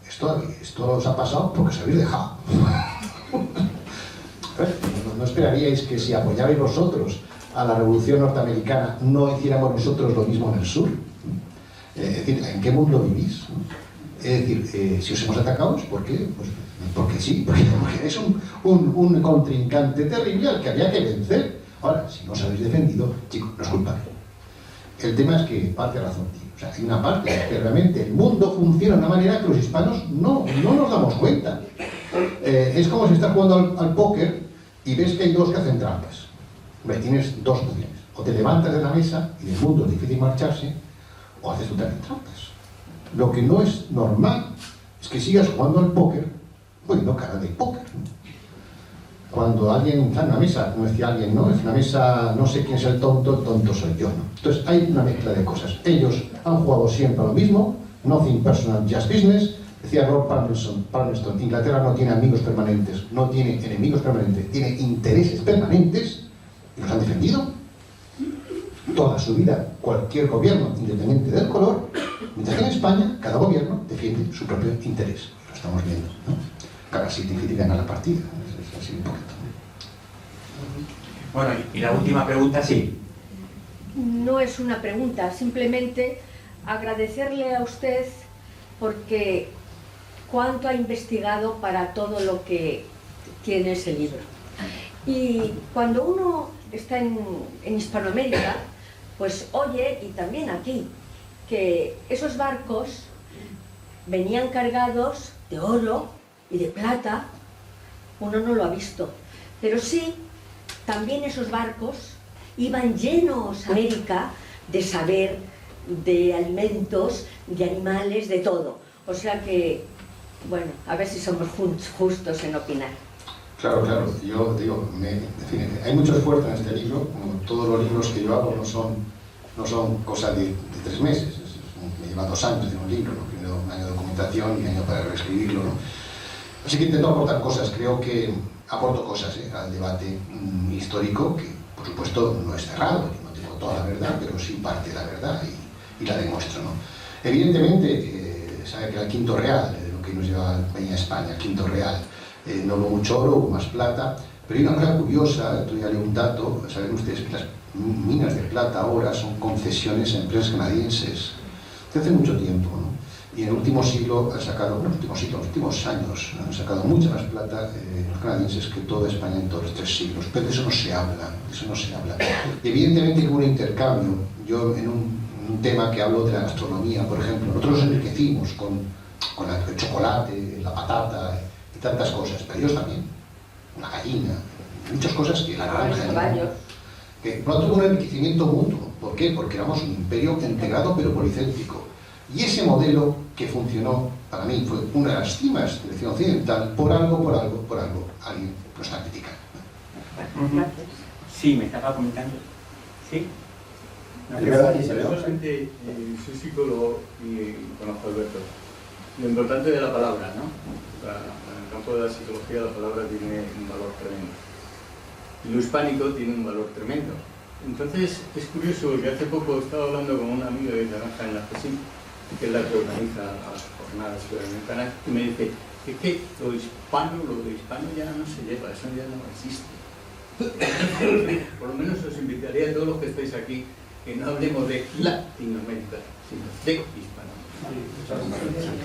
esto os ha pasado porque os habéis dejado. ¿No esperaríais que si apoyabais vosotros a la Revolución Norteamericana no hiciéramos nosotros lo mismo en el sur? Es decir, ¿en qué mundo vivís? Es decir, si os hemos atacado, ¿por qué? Pues porque sí, porque es un contrincante terrible al que había que vencer. Ahora, si no os habéis defendido, chicos, no es culpable. El tema es que parte razón tiene. O sea, hay una parte que realmente el mundo funciona de una manera que los hispanos no nos damos cuenta. Es como si estás jugando al póker y ves que hay dos que hacen trampas. Hombre, tienes dos opciones. O te levantas de la mesa y del mundo es difícil marcharse, o haces tú también trampas. Lo que no es normal es que sigas jugando al póker poniendo cara de póker. Cuando alguien está en una mesa, no decía alguien, no, es una mesa, no sé quién es el tonto soy yo, ¿no? Entonces hay una mezcla de cosas. Ellos han jugado siempre a lo mismo, nothing personal, just business. Decía Rob Palmerston, Inglaterra no tiene amigos permanentes, no tiene enemigos permanentes, tiene intereses permanentes, y los han defendido toda su vida, cualquier gobierno, independiente del color, mientras que en España cada gobierno defiende su propio interés. Lo estamos viendo, ¿no? Cada sí difícil ganar la partida, es así un poquito. Bueno, y la última pregunta, sí. No es una pregunta, simplemente agradecerle a usted porque cuánto ha investigado para todo lo que tiene ese libro. Y cuando uno está en Hispanoamérica, pues oye, y también aquí, que esos barcos venían cargados de oro y de plata. Uno no lo ha visto, pero sí, también esos barcos iban llenos a América de saber, de alimentos, de animales, de todo. O sea que, bueno, a ver si somos justos en opinar. Claro, yo digo, hay mucho esfuerzo en este libro, como todos los libros que yo hago no son cosas de 3 meses, me lleva 2 años hacer un libro, ¿no? Primero un año de documentación y un año para reescribirlo, ¿no? Así que intento aportar cosas, creo que aporto cosas al debate histórico, que por supuesto no es cerrado, no tengo toda la verdad, pero sí parte de la verdad y la demuestro, ¿no? Evidentemente, sabe que era el quinto real de lo que nos llevaba venía a España, el quinto real. No hubo mucho oro, hubo más plata, pero hay una cosa curiosa, tú ya leí un dato, saben ustedes que las minas de plata ahora son concesiones a empresas canadienses, desde hace mucho tiempo, ¿no? Y en el último siglo han sacado, bueno, los últimos años han sacado mucha más plata los canadienses que toda España en todos los 3 siglos, pero de eso no se habla, Y evidentemente que hubo un intercambio. Yo en un tema que hablo de la gastronomía, por ejemplo, nosotros nos enriquecimos con el chocolate, la patata y tantas cosas, pero ellos también, una gallina, muchas cosas que la naranja, que no tuvo un enriquecimiento mutuo. ¿Por qué? Porque éramos un imperio integrado pero policéntrico. Y ese modelo que funcionó, para mí, fue una de las cimas de la civilización occidental, por algo, alguien lo está criticando. Sí, me estaba comentando. ¿Sí? Solamente soy psicólogo y conozco a Alberto. Lo importante de la palabra, ¿no? En el campo de la psicología la palabra tiene un valor tremendo. Y lo hispánico tiene un valor tremendo. Entonces es curioso porque hace poco estaba hablando con un amigo de Naranja en la FESIM, que es la que organiza las jornadas iberoamericanas, y me dice que lo de hispano ya no se lleva, eso ya no existe. Por lo menos os invitaría a todos los que estáis aquí que no hablemos de Latinoamérica, sino de Hispanoamérica.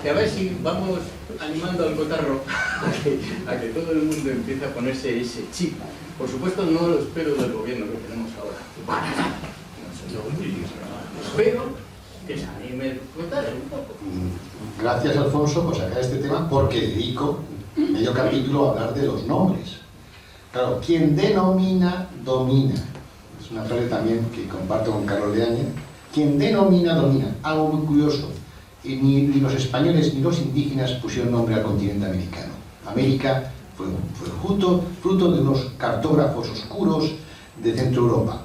Y a ver si vamos animando al cotarro a que todo el mundo empiece a ponerse ese chip. Por supuesto, no lo espero del gobierno que tenemos ahora. Espero que se anime el cotarro un poco. Gracias, Alfonso, por sacar este tema, porque dedico medio capítulo a hablar de los nombres. Claro, quien denomina, domina. Es una frase también que comparto con Carlos de Áñez. Quien denomina, domina. Algo muy curioso. Y ni los españoles ni los indígenas pusieron nombre al continente americano. América fue fruto de unos cartógrafos oscuros de Centro Europa,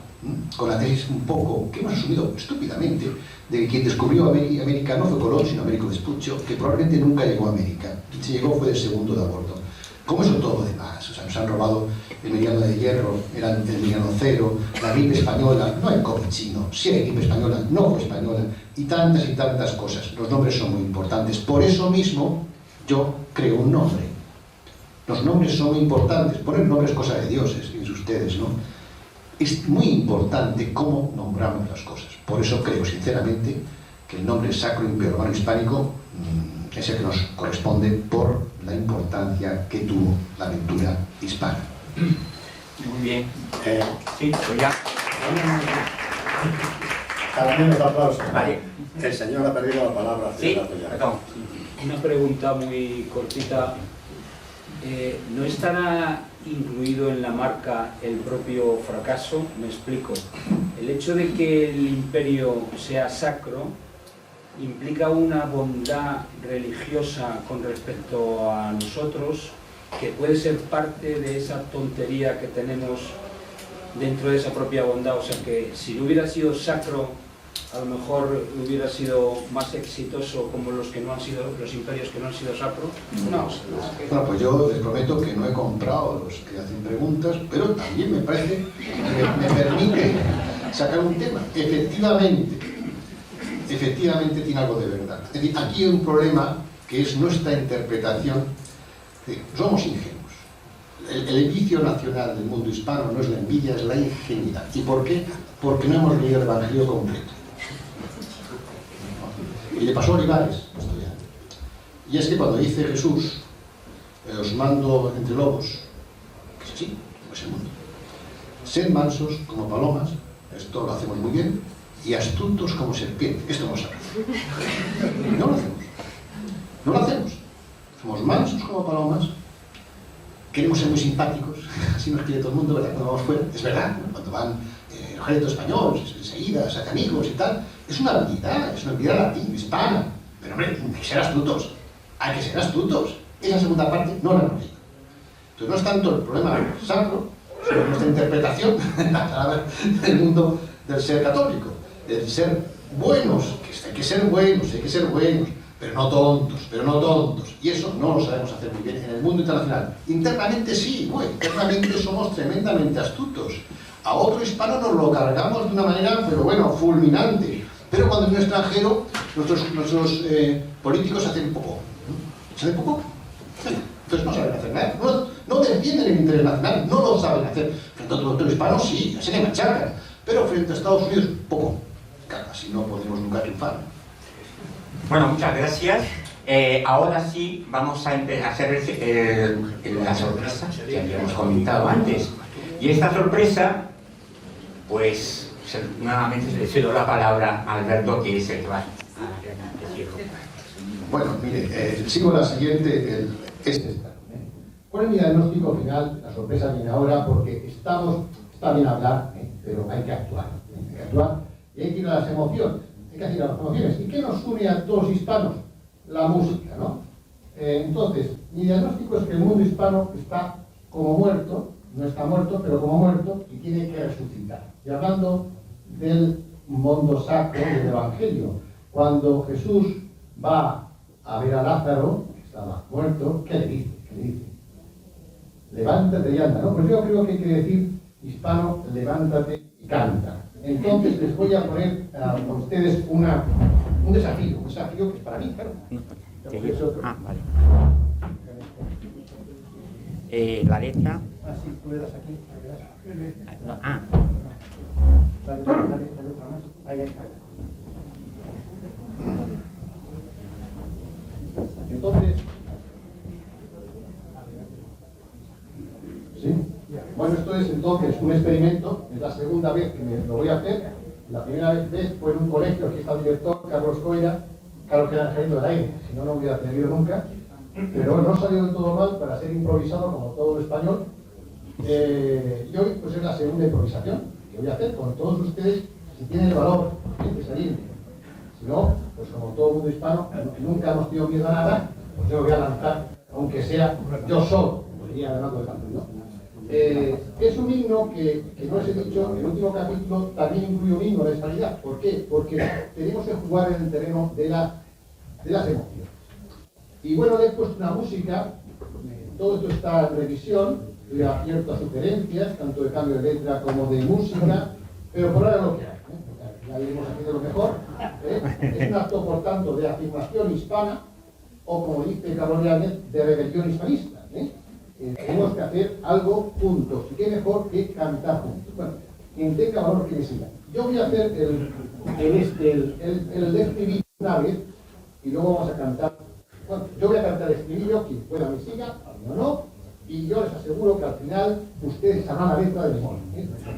con la tesis un poco, que hemos asumido estúpidamente, de que quien descubrió América no fue Colón, sino Américo Vespuccio, que probablemente nunca llegó a América. Quien se llegó fue el segundo de a bordo. Como eso todo lo demás, o sea, nos han robado el meridiano de hierro, el meridiano cero, la gripe española, no hay COVID chino, sí hay gripe española, no fue española, y tantas cosas. Los nombres son muy importantes. Por eso mismo, yo creo un nombre. Los nombres son muy importantes. Poner nombres es cosa de dioses, fíjense ustedes, ¿no? Es muy importante cómo nombramos las cosas. Por eso creo, sinceramente, que el nombre Sacro Imperio Romano Hispánico es el que nos corresponde por la importancia que tuvo la aventura hispana. Muy bien. Sí, pues ya. También los aplausos. Vale. El señor ha perdido la palabra. Sí, perdón. Una pregunta muy cortita. ¿No estará incluido en la marca el propio fracaso? Me explico. El hecho de que el imperio sea sacro implica una bondad religiosa con respecto a nosotros que puede ser parte de esa tontería que tenemos dentro de esa propia bondad. O sea que si no hubiera sido sacro, a lo mejor hubiera sido más exitoso como los imperios que no han sido sacro. No. Bueno, pues yo les prometo que no he comprado a los que hacen preguntas, pero también me parece que me permite sacar un tema. Efectivamente tiene algo de verdad. Es decir, aquí hay un problema que es nuestra interpretación. Somos ingenuos. El vicio nacional del mundo hispano no es la envidia, es la ingenuidad. ¿Y por qué? Porque no hemos leído el Evangelio completo. Y le pasó a Olivares esto ya. Y es que cuando dice Jesús, os mando entre lobos, que sí, es el mundo. Sed mansos como palomas, esto lo hacemos muy bien, y astutos como serpientes, esto no lo sabemos. No lo hacemos. No lo hacemos. Somos mansos como palomas, queremos ser muy simpáticos, así nos quiere todo el mundo, ¿verdad? Cuando vamos fuera, es verdad, ¿no? Cuando van el ejército español, enseguida, se hacen amigos y tal, es una habilidad latina, hispana, pero hombre, hay que ser astutos, esa segunda parte no la hemos leído. Entonces no es tanto el problema sacro, sino nuestra interpretación de la palabra del mundo del ser católico, del ser buenos, que hay que ser buenos, pero no tontos, y eso no lo sabemos hacer muy bien en el mundo internacional. Internamente sí, internamente somos tremendamente astutos. A otro hispano nos lo cargamos de una manera, pero bueno, fulminante. Pero cuando en un extranjero, nuestros políticos hacen poco. ¿Se hacen poco? Sí. Entonces no saben hacer nada. No defienden el interés nacional, no lo saben hacer. Frente a otro hispano sí, se le machacan. Pero frente a Estados Unidos, poco. Claro, así no podemos nunca triunfar. Bueno, muchas gracias. Ahora sí vamos a empezar a hacer la sorpresa que habíamos comentado antes. Y esta sorpresa, pues nuevamente le cedo la palabra a Alberto, que es el que va a decirlo. Bueno, mire, sigo la siguiente, es esta. ¿Cuál es mi diagnóstico final? La sorpresa viene ahora porque está bien hablar, pero hay que actuar. Hay que actuar y hay que ir a las emociones. ¿Y qué nos une a todos los hispanos? La música, ¿no? Entonces, mi diagnóstico es que el mundo hispano está como muerto, no está muerto, pero como muerto, y tiene que resucitar. Y hablando del mundo sacro del Evangelio, cuando Jesús va a ver a Lázaro, que estaba muerto, ¿qué le dice? Levántate y anda, ¿no? Pues yo creo que hay que decir, hispano, levántate y canta. Entonces les voy a poner a ustedes un desafío que es para mí, claro. Vale. La letra. Sí, tú le das aquí. La letra más. Ahí está. Bueno, esto es entonces un experimento, es la segunda vez que me lo voy a hacer. La primera vez fue en un colegio, aquí está el director, Carlos Coira, claro que era Angelito del Aire, si no, no hubiera tenido nunca, pero no salió del todo mal para ser improvisado como todo el español. Y hoy pues es la segunda improvisación que voy a hacer con todos ustedes, si tienen el valor de salir. Si no, pues como todo mundo hispano, nunca hemos tenido miedo a nada, pues yo lo voy a lanzar, aunque sea yo solo, podría ganando el campeón, ¿no? Es un himno que no les he dicho, el último capítulo también incluye un himno de hispanidad. ¿Por qué? Porque tenemos que jugar en el terreno de las emociones. Y bueno, le he puesto una música, todo esto está en revisión, estoy abierto a sugerencias, tanto de cambio de letra como de música, pero por ahora lo que hay, ya iremos haciendo lo mejor. Es un acto, por tanto, de afirmación hispana, o como dice Carlos Yáñez, de rebelión hispanista. Tenemos que hacer algo juntos, y qué mejor que cantar juntos. Bueno, quien tenga valor que me siga. Yo voy a hacer el estribillo una vez, y luego vamos a cantar. Bueno, yo voy a cantar el estribillo, quien pueda me siga, alguno no, y yo les aseguro que al final ustedes sabrán la letra de memoria.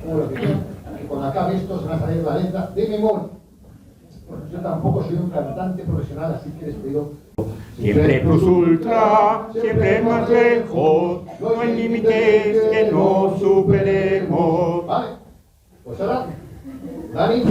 Como lo que quiero, que cuando acabe esto se van a saber la letra de memoria. Bueno, yo tampoco soy un cantante profesional, así que les pido. Siempre plus ultra, siempre más lejos, no hay límites que no superemos. Vale, pues ahora, Dani.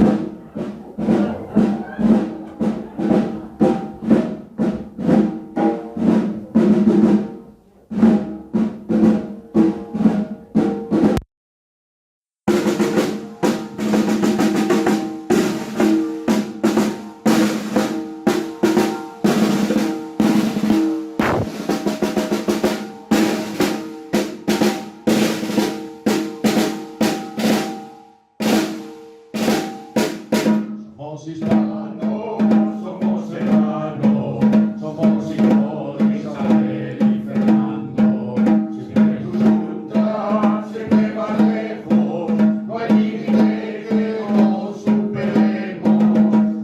Somos hispanos, somos hermanos, somos hijos de Isabel y Fernando. Siempre plus ultra, siempre más lejos, no hay límite que no superemos.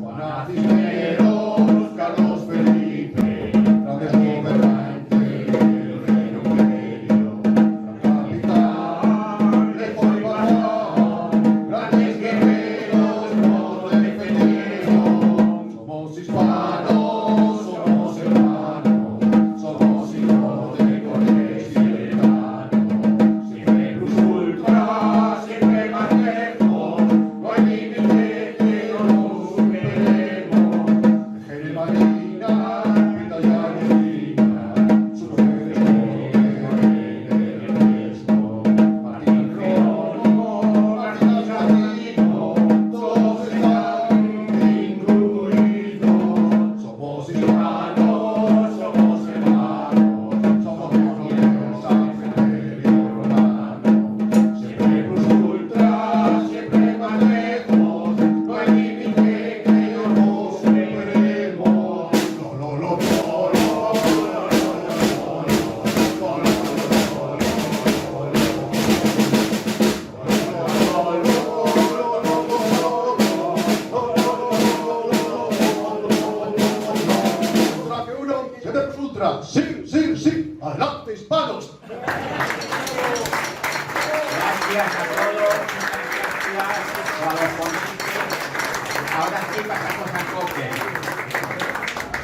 Juana Cisneros, Carlos Felipe, grandes gobernantes del Reino Imperio. La capital de Bolívar, grandes guerreros por defender. Somos hispanos, somos hermanos, somos hijos de Cortés y Elcano. Siempre plus ultra, siempre más lejos, no hay límite que no superemos. Dejen Marina, Rita y Agustina, sus mujeres de Ernesto, Martín Romo, Martín Martino, todos están incluidos. Somos hispanos, somos hermanos, somos miembros del Imperio Romano. Siempre plus ultra, siempre más lejos, no hay límite que no superemos. Ultra que uno, siempre plus ultra. Sí, sí, sí. Adelante, hispanos. Gracias a todos, muchas gracias a los ponentes. Ahora sí pasamos a Coque.